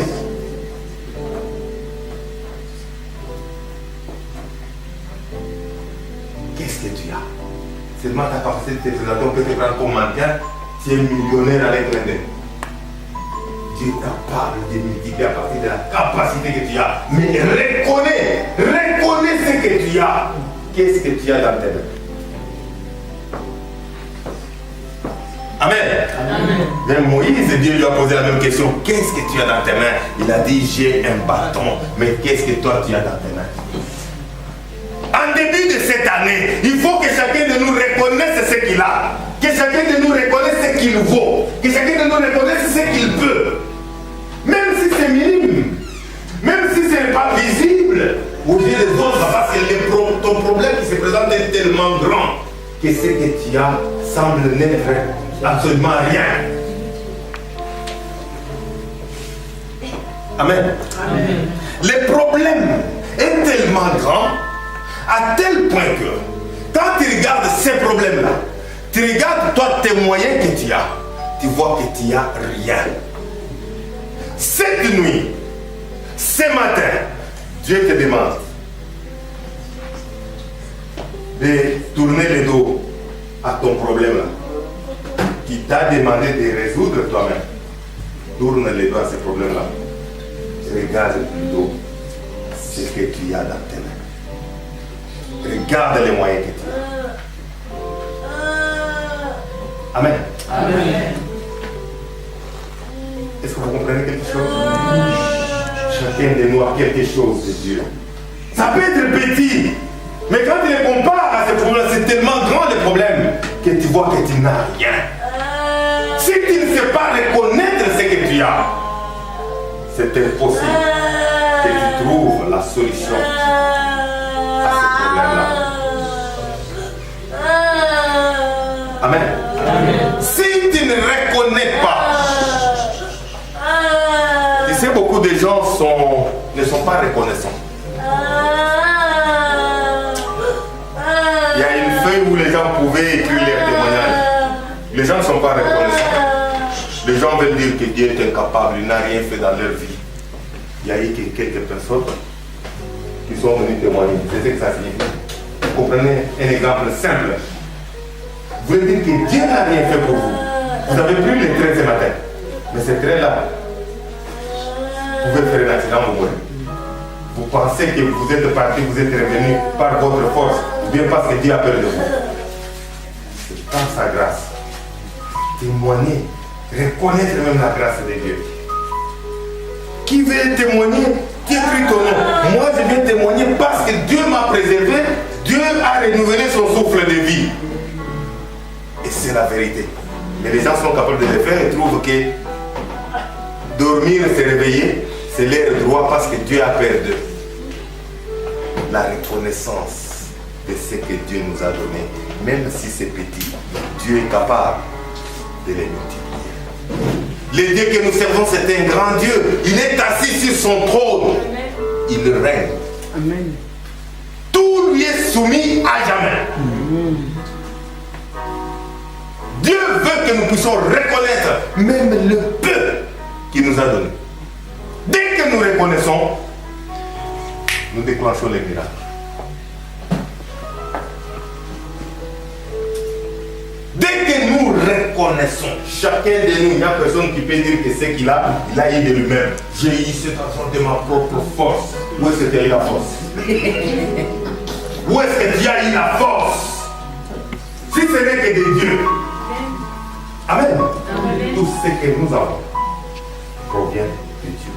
Qu'est-ce que tu as? Seulement ta capacité de te présenter, on peut te prendre comme mannequin, tu es millionnaire avec l'un d'eux. Dieu est capable de multiplier à partir de la capacité que tu as. Mais reconnais ce que tu as. Qu'est-ce que tu as dans tes mains? Amen. Amen. Même Moïse, Dieu lui a posé la même question. Qu'est-ce que tu as dans tes mains? Il a dit, j'ai un bâton. Mais qu'est-ce que toi tu as dans tes mains? En début de cette année, il faut que chacun de nous reconnaisse ce qu'il a. Que chacun de nous reconnaisse ce qu'il vaut. Que chacun de nous reconnaisse ce qu'il peut. Même si c'est minime. Même si ce n'est pas visible aux yeux des autres. Parce que ton problème qui se présente est tellement grand que ce que tu as semble n'être absolument rien. Amen. Amen. Le problème est tellement grand à tel point que quand tu regardes ces problèmes-là, tu regardes toi tes moyens que tu as, tu vois que tu n'as rien. Cette nuit, ce matin, Dieu te demande de tourner le dos à ton problème-là, qui t'a demandé de résoudre toi-même. Tourne le dos à ce problème-là. Regarde plutôt ce que tu as dans tes mains. Regarde les moyens que tu as. Amen. Amen. Est-ce que vous comprenez quelque chose? Chacun de nous a quelque chose de Dieu. Ça peut être petit, mais quand tu les compares à ces problèmes, c'est tellement grand le problème que tu vois que tu n'as rien. Si tu ne sais pas reconnaître ce que tu as, c'est impossible que tu trouves la solution à ce problème-là. Amen. Amen. Si tu ne reconnais pas, tu sais, beaucoup de gens ne sont pas reconnaissants. Il y a une feuille où les gens pouvaient écrire leurs témoignages. Les gens ne sont pas reconnaissants. Les gens veulent dire que Dieu est incapable, il n'a rien fait dans leur vie. Il y a eu quelques personnes qui sont venues témoigner. C'est ce que ça signifie. Vous comprenez un exemple simple. Vous voulez dire que Dieu n'a rien fait pour vous. Vous avez pris les traits ce matin. Mais ces traits-là, vous pouvez faire un accident, vous mourrez. Vous pensez que vous êtes parti, vous êtes revenu par votre force, ou bien parce que Dieu a peur de vous. C'est par sa grâce. Témoigner, reconnaître même la grâce de Dieu. Qui veut témoigner? Qui écrit ton nom? Moi, je viens témoigner parce que Dieu m'a préservé, Dieu a renouvelé son souffle de vie. Et c'est la vérité. Mais les gens sont capables de le faire et trouvent que dormir, se réveiller, c'est leur droit parce que Dieu a peur d'eux. La reconnaissance de ce que Dieu nous a donné, même si c'est petit, Dieu est capable de les multiplier. Le Dieu que nous servons, c'est un grand Dieu. Il est assis sur son trône. Il règne. Amen. Tout lui est soumis à jamais. Dieu veut que nous puissions reconnaître même le peu qu'il nous a donné. Dès que nous reconnaissons, nous déclenchons les miracles. Dès que nous reconnaissons, chacun de nous, il n'y a personne qui peut dire que ce qu'il a, il a eu de lui-même. J'ai eu cet argent de ma propre force. Où est-ce que tu as eu la force? Où est-ce que tu as eu la force? Si ce n'est que de Dieu. Amen. Amen. Tout ce que nous avons provient de Dieu.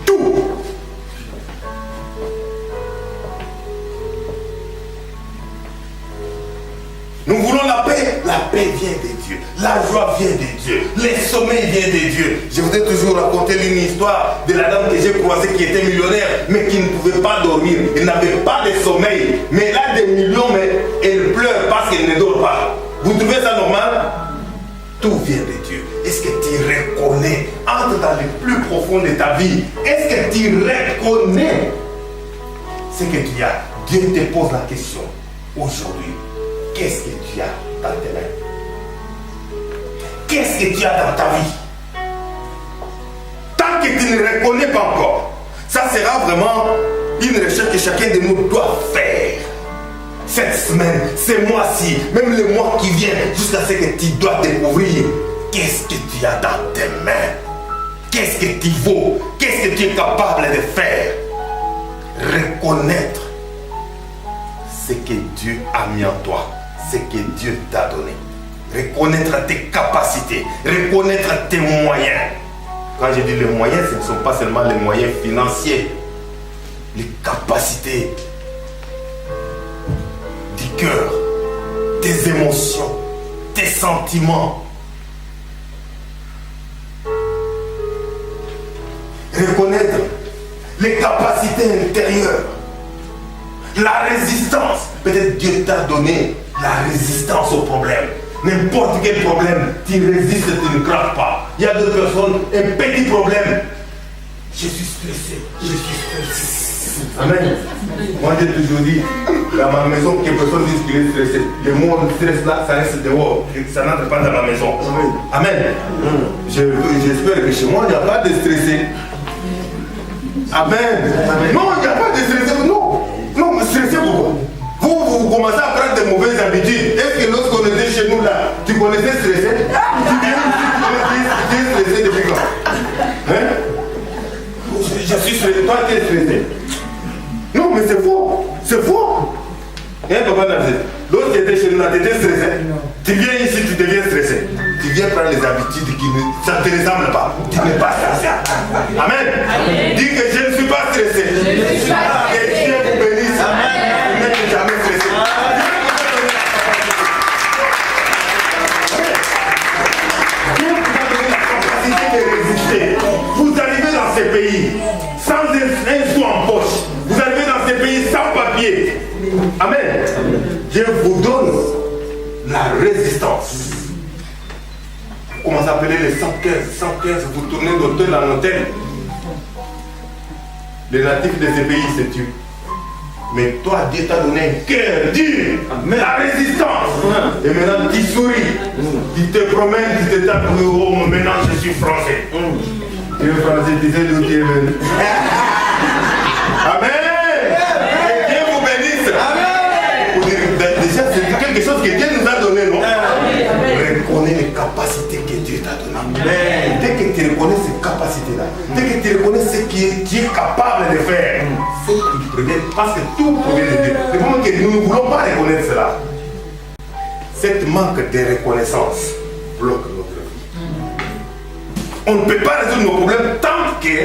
Tout. Nous voulons la paix vient de Dieu, la joie vient de Dieu, les sommeils viennent de Dieu. Je vous ai toujours raconté une histoire de la dame que j'ai croisée qui était millionnaire, mais qui ne pouvait pas dormir, elle n'avait pas de sommeil, mais elle a des millions, mais elle pleure parce qu'elle ne dort pas. Vous trouvez ça normal? Tout vient de Dieu. Est-ce que tu reconnais, entre dans le plus profond de ta vie, est-ce que tu reconnais ce que tu as? Dieu te pose la question aujourd'hui. Qu'est-ce que tu as dans tes mains? Qu'est-ce que tu as dans ta vie? Tant que tu ne reconnais pas encore, ça sera vraiment une recherche que chacun de nous doit faire. Cette semaine, ce mois-ci, même le mois qui vient, jusqu'à ce que tu dois découvrir qu'est-ce que tu as dans tes mains. Qu'est-ce que tu vaux? Qu'est-ce que tu es capable de faire? Reconnaître ce que Dieu a mis en toi. Ce que Dieu t'a donné. Reconnaître tes capacités, reconnaître tes moyens. Quand je dis les moyens, ce ne sont pas seulement les moyens financiers, les capacités du cœur, tes émotions, tes sentiments. Reconnaître les capacités intérieures, la résistance. Peut-être Dieu t'a donné la résistance au problème. N'importe quel problème, tu résistes, tu ne craques pas. Il y a d'autres personnes, un petit problème. Je suis stressé, je suis stressé. Amen. Moi j'ai toujours dit, dans ma maison, que personne dise qu'il est stressé. Le mot stress là, ça reste dehors. Ça n'entre pas dans ma maison. Amen. J'espère que chez moi, il n'y a pas de stressé. Amen. Non, il n'y a pas de stressé. Non, mais stressé pourquoi? Vous commencez à prendre de mauvaises habitudes. Est-ce que lorsqu'on était chez nous là, tu connaissais stressé? Tu es stressé depuis quand? Hein? Je suis stressé, toi tu es stressé. Non mais c'est faux. C'est faux. Hein papa Nazé? Lorsque tu étais chez nous là, tu étais stressé. Tu viens ici, tu deviens stressé. Tu viens prendre les habitudes qui ça ne te ressemble pas. Tu n'es pas stressé. Amen. Amen. Dis que je ne suis pas stressé. Que Dieu vous bénisse. Amen. Jamais stressé. Vous arrivez dans ces pays sans un sou en poche. Vous arrivez dans ces pays sans papier. Amen. Je vous donne la résistance. Vous commencez à appeler les 115, vous tournez d'hôtel en hôtel. Les natifs de ces pays se tuent. Mais toi, Dieu t'a donné un cœur dur, la résistance. Et maintenant, tu souris. Tu te promènes, tu te tapes, oh, maintenant je suis français. Tu es français, tu sais d'où tu es venu. Amen. Que Dieu vous bénisse. Amen. Déjà, c'est quelque chose que Dieu nous a donné, non? Reconnais les capacités que Dieu t'a données. Dès que tu reconnais ces capacités-là, dès que tu reconnais ce que tu es capable de faire, parce que tout provient de Dieu. Le moment que nous ne voulons pas reconnaître cela, cette manque de reconnaissance bloque notre vie. On ne peut pas résoudre nos problèmes tant que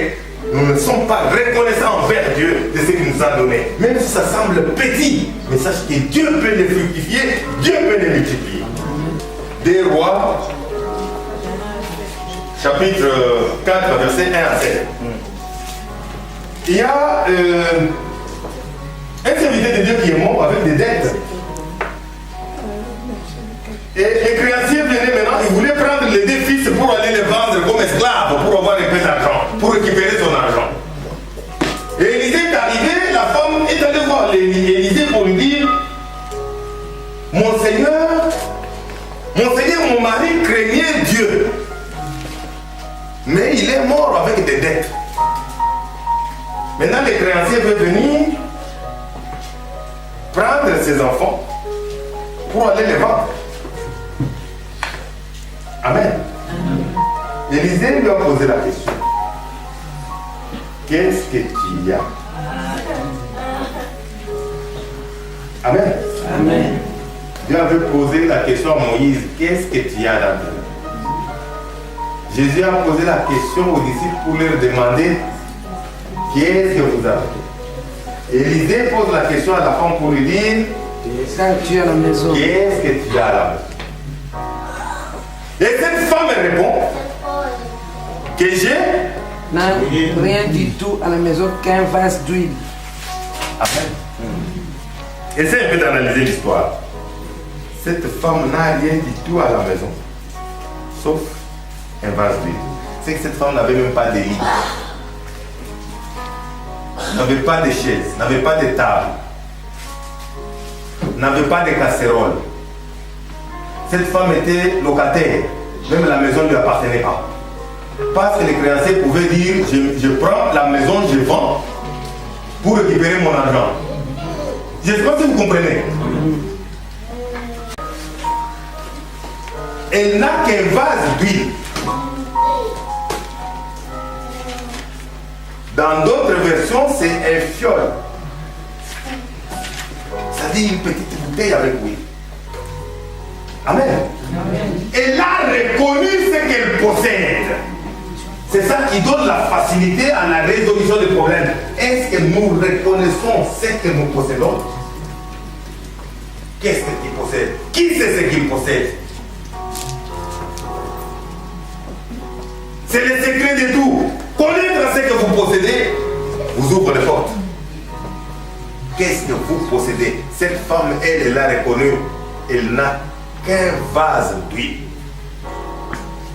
nous ne sommes pas reconnaissants envers Dieu de ce qu'il nous a donné. Même si ça semble petit, mais sache que Dieu peut les fructifier, Dieu peut les multiplier. Des Rois, chapitre 4, verset 1 à 7. Il y a un serviteur de Dieu qui est mort avec des dettes. Et les créanciers venaient maintenant, ils voulaient prendre les deux fils pour aller les vendre comme esclaves pour avoir un peu d'argent, pour récupérer son argent. Et Élisée est arrivé, la femme est allée voir Élisée pour lui dire, mon Seigneur, mon mari craignait Dieu, mais il est mort avec des dettes. Maintenant, les créanciers veulent venir prendre ses enfants pour aller les vendre. Amen. Élisée lui a posé la question. Qu'est-ce que tu as? Amen. Amen. Dieu avait posé la question à Moïse. Qu'est-ce que tu as dans ta vie? Jésus a posé la question aux disciples pour leur demander qu'est-ce que vous avez? Élisée pose la question à la femme pour lui dire qu'est-ce que tu as à la maison? Qu'est-ce que tu as à la maison? Et cette femme répond que j'ai rien du tout à la maison qu'un vase d'huile. Amen. Essaye un peu d'analyser l'histoire. Cette femme n'a rien du tout à la maison, sauf un vase d'huile. C'est que cette femme n'avait même pas de lit, n'avait pas de chaise, n'avait pas de table, n'avait pas de casserole. Cette femme était locataire, même la maison ne lui appartenait pas. Parce que les créanciers pouvaient dire, je prends la maison, je vends pour récupérer mon argent. Je ne sais pas si vous comprenez. Elle n'a qu'un vase d'huile. Dans d'autres versions, c'est un fiole. Ça dit une petite bouteille avec huile. Amen. Elle a reconnu ce qu'elle possède. C'est ça qui donne la facilité à la résolution des problèmes. Est-ce que nous reconnaissons ce que nous possédons? Qu'est-ce que tu possèdes? Qui sait ce qu'il possède? C'est le secret de tout. Connaître ce que vous possédez vous ouvre les portes. Qu'est-ce que vous possédez? Cette femme, elle l'a reconnu. Elle n'a qu'un vase d'huile.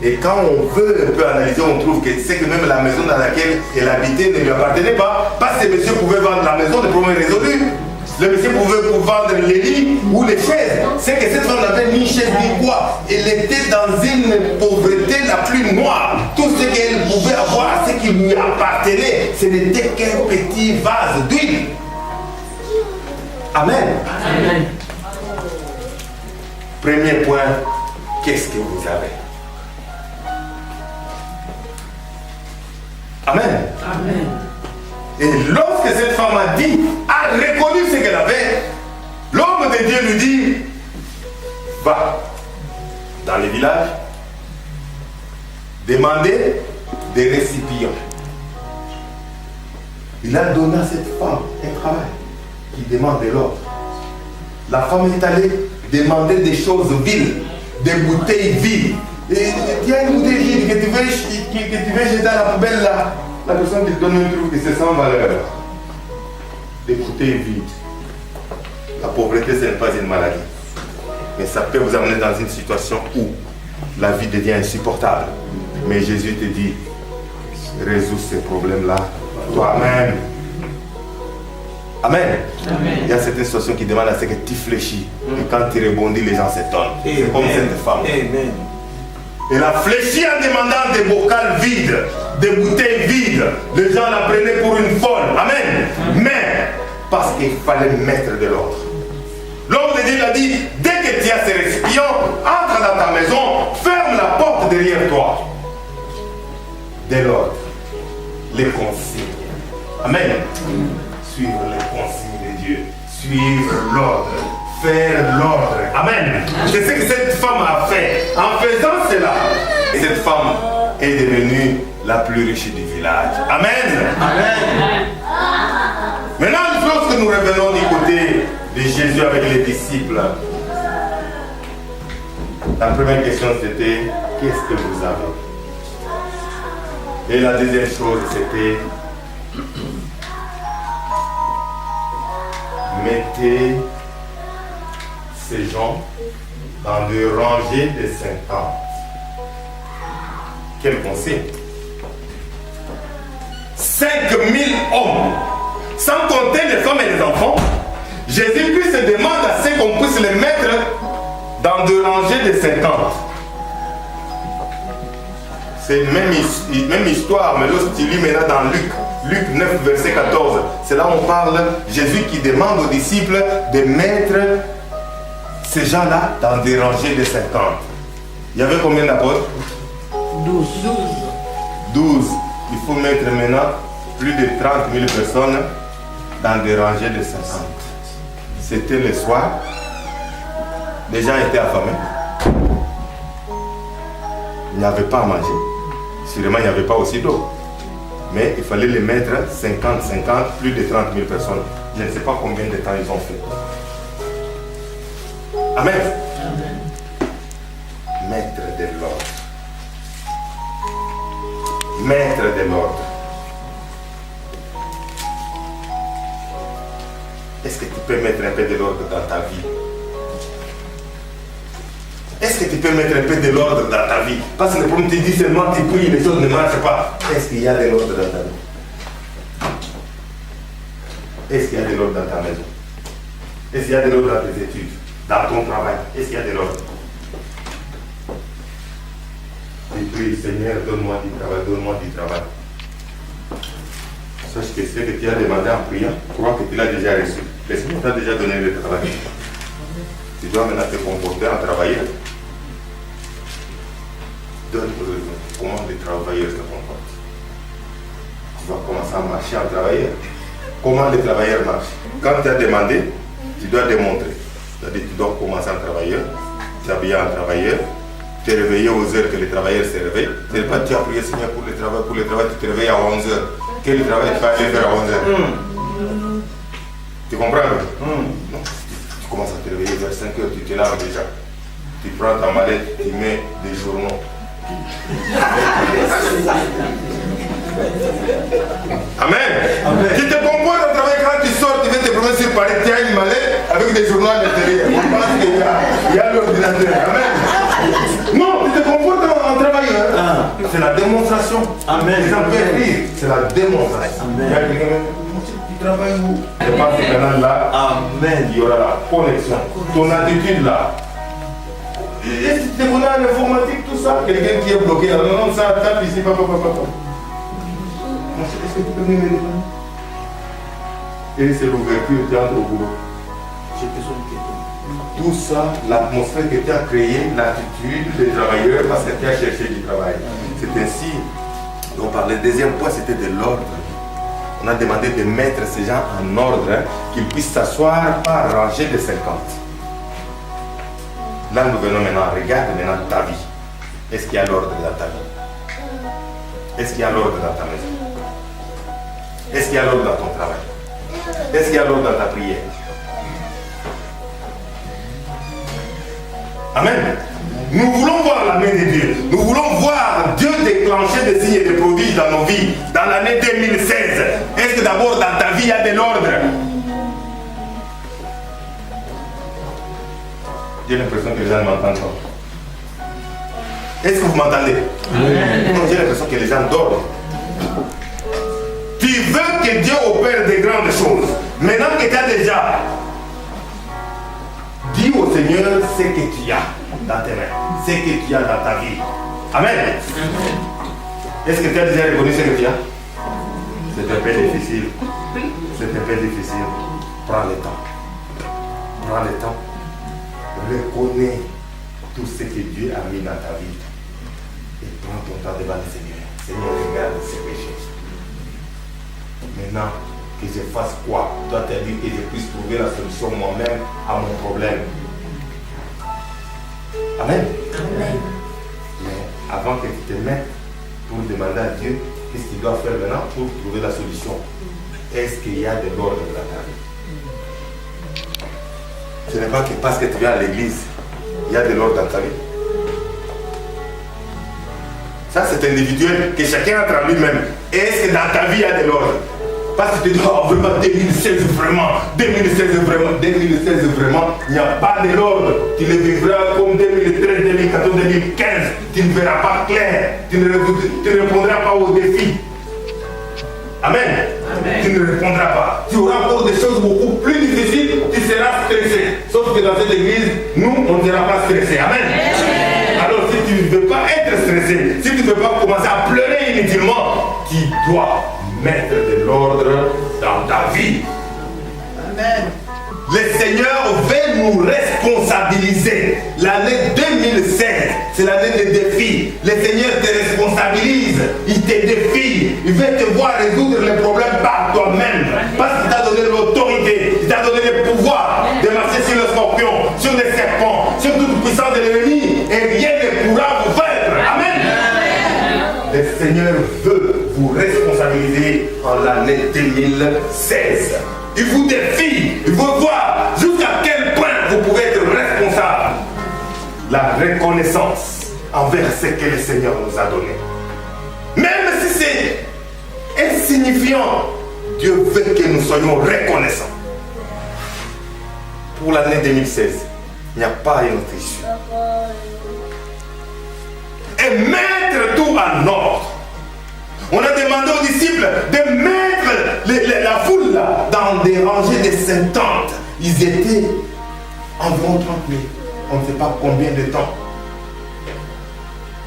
Et quand on veut un peu analyser, on trouve que c'est que même la maison dans laquelle elle habitait ne lui appartenait pas. Parce que monsieur pouvait vendre la maison, le problème est résolu. Le monsieur pouvait vendre les lits ou les chaises. C'est que cette femme n'avait ni chaise ni quoi. Elle était dans une pauvreté la plus noire. Tout ce qu'elle pouvait avoir, ce qui lui appartenait, ce n'était qu'un petit vase d'huile. Amen. Amen. Premier point, qu'est-ce que vous avez? Amen. Amen. Et lorsque cette femme a dit, a reconnu ce qu'elle avait, l'homme de Dieu lui dit, va dans les villages, demander des récipients. Il a donné à cette femme un travail qui demande de l'ordre. La femme est allée demander des choses vides, des bouteilles vides. Et il y a une bouteille vide que tu veux jeter à la poubelle là. La personne qui te donne un truc qui se sent valeur. Des bouteilles vides. La pauvreté, ce n'est pas une maladie. Mais ça peut vous amener dans une situation où la vie devient insupportable. Mais Jésus te dit, résous ces problèmes-là toi-même. Amen. Amen. Il y a certaines situations qui demandent à ce que tu fléchis. Et quand tu rebondis, les gens s'étonnent. C'est comme cette femme. Amen. Elle a fléchi en demandant des bocals vides, des bouteilles vides. Les gens la prenaient pour une folle. Amen. Mais parce qu'il fallait mettre de l'ordre. L'homme de Dieu a dit, dès que tu as ces récipients, entre dans ta maison, ferme la porte derrière toi. De l'ordre. Les consignes. Amen. Suivre les consignes de Dieu. Suivre l'ordre. Faire l'ordre. Amen. C'est ce que cette femme a fait. En faisant cela, cette femme est devenue la plus riche du village. Amen. Amen. Maintenant, lorsque nous revenons du côté de Jésus avec les disciples, la première question c'était, qu'est-ce que vous avez? Et la deuxième chose c'était, mettez ces gens dans des rangées de 50. Quel conseil? 5000 hommes, sans compter les femmes et les enfants. Jésus-Christ se demande à ce qu'on puisse les mettre dans deux rangées de 50. C'est une même histoire, mais lorsque tu lis maintenant dans Luc 9, verset 14, c'est là où on parle, Jésus qui demande aux disciples de mettre ces gens-là dans des rangées de 50. Il y avait combien d'apôtres? 12. Il faut mettre maintenant plus de 30 000 personnes dans des rangées de 50. C'était le soir. Les gens étaient affamés. Il n'y avait pas à manger. Sûrement, il n'y avait pas aussi d'eau. Mais il fallait les mettre 50, plus de 30 000 personnes. Je ne sais pas combien de temps ils ont fait. Amen. Maître de l'ordre. Maître de l'ordre. Est-ce que tu peux mettre un peu de l'ordre dans ta vie? Est-ce que tu peux mettre un peu de l'ordre dans ta vie? Parce que le problème, tu dis seulement, tu pries, les choses ne marchent pas. Est-ce qu'il y a de l'ordre dans ta vie? Est-ce qu'il y a de l'ordre dans ta maison? Est-ce qu'il y a de l'ordre dans tes études? Dans ton travail? Est-ce qu'il y a de l'ordre? Tu pries, Seigneur, donne-moi du travail, donne-moi du travail. Sache que ce que tu as demandé en priant, crois que tu l'as déjà reçu. Le Seigneur t'a déjà donné le travail. Tu dois maintenant te comporter en travailleur. Donne comment les travailleurs se comportent. Tu vas commencer à marcher en travailleur. Comment les travailleurs marchent? Quand tu as demandé, tu dois démontrer. C'est-à-dire que tu dois commencer en travailleur, t'habiller en travailleur, te réveiller aux heures que les travailleurs se réveillent. Ce n'est pas tu as prié Seigneur pour le travail, tu te réveilles à 11 heures. Quel travail tu vas aller faire à 11 heures? Tu comprends? Non. Tu commences à te réveiller vers 5 heures, tu te laves déjà. Tu prends ta mallette, tu mets des journaux. Amen. Amen. Tu te composes au travail quand tu sors, tu veux te promener sur Paris, tu as une mallette avec des journaux à l'intérieur. On pense qu'il y a l'ordinateur. Amen. Non, tu te comportes en travailleur. C'est la démonstration. Amen. Les gens peuvent rire. C'est la démonstration. Amen. Tu travailles où? Je pense que maintenant là, amen, il y aura la connexion. Ton attitude là. Est-ce que tu te connais en informatique, tout ça? Quelqu'un qui est bloqué là, non, ça tape ici, papa. Est-ce que tu peux me dire? Et c'est l'ouverture, tu entres au boulot. Tout ça, l'atmosphère que tu as créée, l'attitude des travailleurs parce que tu as cherché du travail. C'est ainsi. On parlait, le deuxième point, c'était de l'ordre. On a demandé de mettre ces gens en ordre, qu'ils puissent s'asseoir par rangée de 50. Là, nous venons maintenant, regarde maintenant ta vie. Est-ce qu'il y a l'ordre dans ta vie? Est-ce qu'il y a l'ordre dans ta maison? Est-ce qu'il y a l'ordre dans ton travail? Est-ce qu'il y a l'ordre dans ta prière? Amen. Nous voulons voir la main de Dieu. Nous voulons voir Dieu déclencher des signes et des prodiges dans nos vies dans l'année 2016. Est-ce que d'abord dans ta vie il y a de l'ordre? J'ai l'impression que les gens ne m'entendent pas. Est-ce que vous m'entendez? Non, j'ai l'impression que les gens dorment. Tu veux que Dieu opère de grandes choses. Maintenant que tu as déjà, dis au Seigneur ce que tu as dans tes mains, ce que tu as dans ta vie. Amen. Est-ce que tu as déjà reconnu ce que tu as? C'est un peu difficile. C'est un peu difficile. Prends le temps. Prends le temps. Reconnais tout ce que Dieu a mis dans ta vie. Et prends ton temps devant le Seigneur. Seigneur, regarde ces péchés. Maintenant, que je fasse quoi? Toi, tu as dit que je puisse trouver la solution moi-même à mon problème. Amen. Amen. Mais avant que tu te mettes pour demander à Dieu qu'est-ce qu'il doit faire maintenant pour trouver la solution, est-ce qu'il y a de l'ordre dans ta vie? Ce n'est pas que parce que tu viens à l'église, il y a de l'ordre dans ta vie. Ça, c'est individuel, que chacun entre en lui-même. Est-ce que dans ta vie, il y a de l'ordre? Parce que tu dis, oh, vraiment, 2016 vraiment, 2016 vraiment, 2016 vraiment, il n'y a pas de l'ordre. Tu le vivras comme 2013, 2014, 2015. Tu ne verras pas clair. Tu ne répondras pas aux défis. Amen. Amen. Tu ne répondras pas. Tu auras encore des choses beaucoup plus difficiles, tu seras stressé. Sauf que dans cette église, nous, on ne sera pas stressé. Amen. Amen. Alors si tu ne veux pas être stressé, si tu ne veux pas commencer à pleurer inutilement, tu dois mettre de l'ordre dans ta vie. Amen. Le Seigneur veut nous responsabiliser. L'année 2016, c'est l'année des défis. Le Seigneur te responsabilise, il te défie, il veut te voir résoudre les problèmes par toi-même. Parce qu'il t'a donné l'autorité, il t'a donné le pouvoir de marcher sur le scorpion, sur les serpents, sur toute puissance de l'ennemi, et rien ne pourra vous vaincre. Amen. Le Seigneur veut vous responsabiliser en l'année 2016. Il vous défie, il veut voir jusqu'à quel point vous pouvez être responsable. La reconnaissance envers ce que le Seigneur nous a donné. Même si c'est insignifiant, Dieu veut que nous soyons reconnaissants. Pour l'année 2016, il n'y a pas une autre issue. Et mettre tout en ordre. On a demandé aux disciples de mettre la foule là, dans des rangées de 50. Ils étaient environ 30 000. On ne sait pas combien de temps.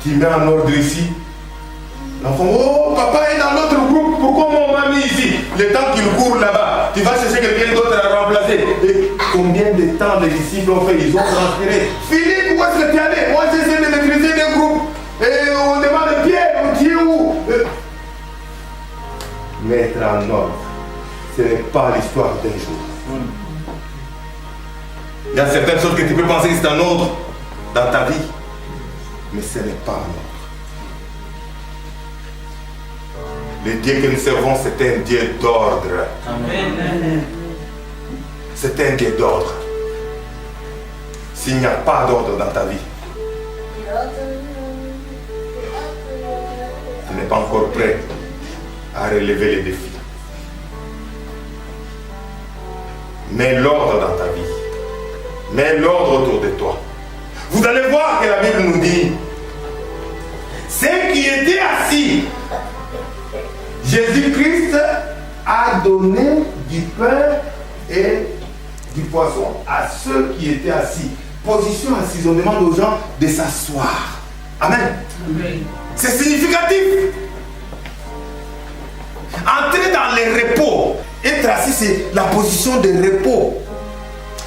Tu mets en ordre ici. L'enfant, oh, papa est dans l'autre groupe. Pourquoi on m'a mis ici? Le temps qu'il court là-bas, tu vas chercher quelqu'un d'autre à remplacer. Et combien de temps les disciples ont fait? Ils ont transféré. Philippe, où est-ce que tu es allé? Moi, j'essaie de maîtriser des groupes. Et on demande Pierre, tu es où? Mettre en ordre, ce n'est pas l'histoire d'un jour. Il y a certaines choses que tu peux penser que c'est en ordre dans ta vie, mais ce n'est pas en ordre. Le Dieu que nous servons, c'est un Dieu d'ordre. Amen. C'est un Dieu d'ordre. S'il n'y a pas d'ordre dans ta vie, tu n'es pas encore prêt à relever les défis. Mets l'ordre dans ta vie. Mets l'ordre autour de toi. Vous allez voir que la Bible nous dit, ceux qui étaient assis, Jésus-Christ a donné du pain et du poisson à ceux qui étaient assis. Position assise, on demande aux gens de s'asseoir. Amen. Amen. C'est significatif. Entrer dans les repos. Être assis, c'est la position de repos.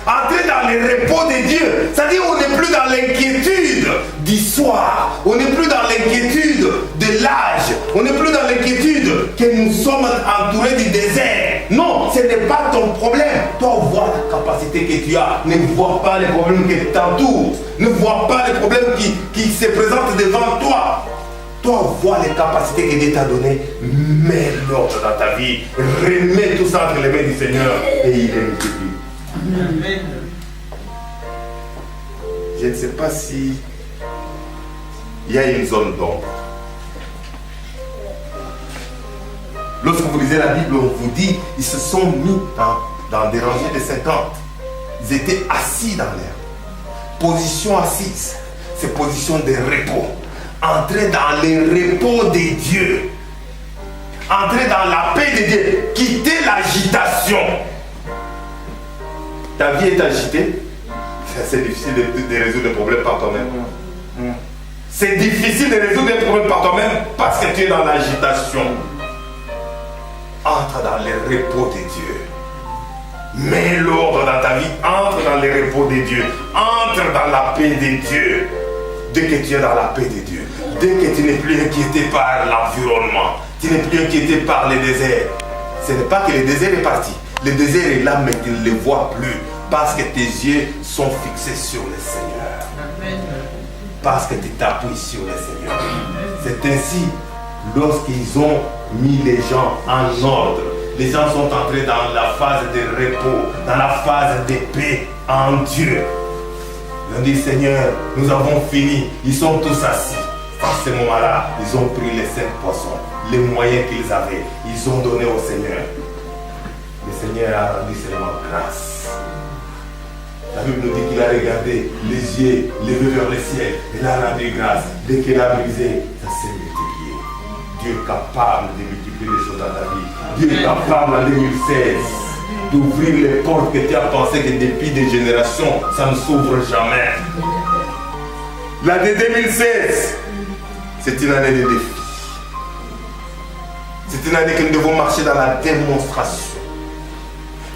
Entrer dans les repos de Dieu. C'est-à-dire qu'on n'est plus dans l'inquiétude du soir. On n'est plus dans l'inquiétude de l'âge. On n'est plus dans l'inquiétude que nous sommes entourés du désert. Non, ce n'est pas ton problème. Toi, vois la capacité que tu as. Ne vois pas les problèmes qui t'entourent. Ne vois pas les problèmes qui se présentent devant toi. Toi, vois les capacités que Dieu t'a données. Mets l'ordre dans ta vie. Remets tout ça entre les mains du Seigneur et il est multiplié. Amen. Je ne sais pas si il y a une zone d'ombre. Lorsque vous lisez la Bible, on vous dit ils se sont mis dans des rangées de 50. Ils étaient assis dans l'air. Position assise, c'est position de repos. Entrer dans les repos de Dieu. Entrer dans la paix de Dieu. Quitter l'agitation. Ta vie est agitée. C'est difficile de résoudre des problèmes par toi-même. C'est difficile de résoudre des problèmes par toi-même parce que tu es dans l'agitation. Entre dans les repos de Dieu. Mets l'ordre dans ta vie. Entre dans les repos de Dieu. Entre dans la paix de Dieu. Dès que tu es dans la paix de Dieu. Dès que tu n'es plus inquiété par l'environnement. Tu n'es plus inquiété par le désert. Ce n'est pas que le désert est parti. Le désert est là, mais tu ne le vois plus. Parce que tes yeux sont fixés sur le Seigneur. Amen. Parce que tu t'appuies sur le Seigneur. C'est ainsi, lorsqu'ils ont mis les gens en ordre, les gens sont entrés dans la phase de repos, dans la phase de paix en Dieu. Ils ont dit, Seigneur, nous avons fini. Ils sont tous assis. À ce moment-là, ils ont pris les 5 poissons, les moyens qu'ils avaient. Ils ont donné au Seigneur. Seigneur a rendu seulement grâce. La Bible nous dit qu'il a regardé les yeux levés vers le ciel. Il a rendu grâce. Dès qu'il a brisé, ça s'est multiplié. Dieu est capable de multiplier les choses dans ta vie. Dieu est capable en 2016 d'ouvrir les portes que tu as pensé que depuis des générations, ça ne s'ouvre jamais. L'année 2016, c'est une année de défi. C'est une année que nous devons marcher dans la démonstration.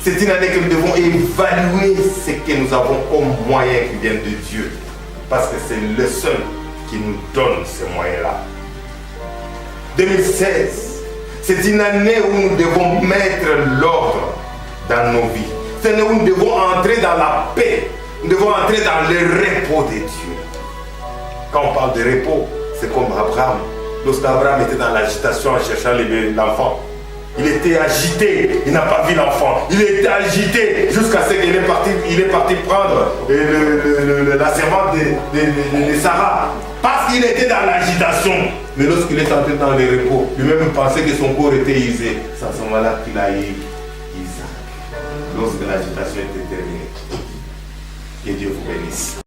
C'est une année que nous devons évaluer ce que nous avons comme moyen qui viennent de Dieu. Parce que c'est le seul qui nous donne ces moyens-là. 2016, c'est une année où nous devons mettre l'ordre dans nos vies. C'est une année où nous devons entrer dans la paix. Nous devons entrer dans le repos de Dieu. Quand on parle de repos, c'est comme Abraham. Lorsqu'Abraham était dans l'agitation en cherchant l'enfant, il était agité, il n'a pas vu l'enfant. Il était agité jusqu'à ce qu'il est parti prendre la servante de Sarah. Parce qu'il était dans l'agitation. Mais lorsqu'il est entré dans le repos, lui-même pensait que son corps était usé. C'est à ce moment-là qu'il a eu Isaac. Lorsque l'agitation était terminée. Que Dieu vous bénisse.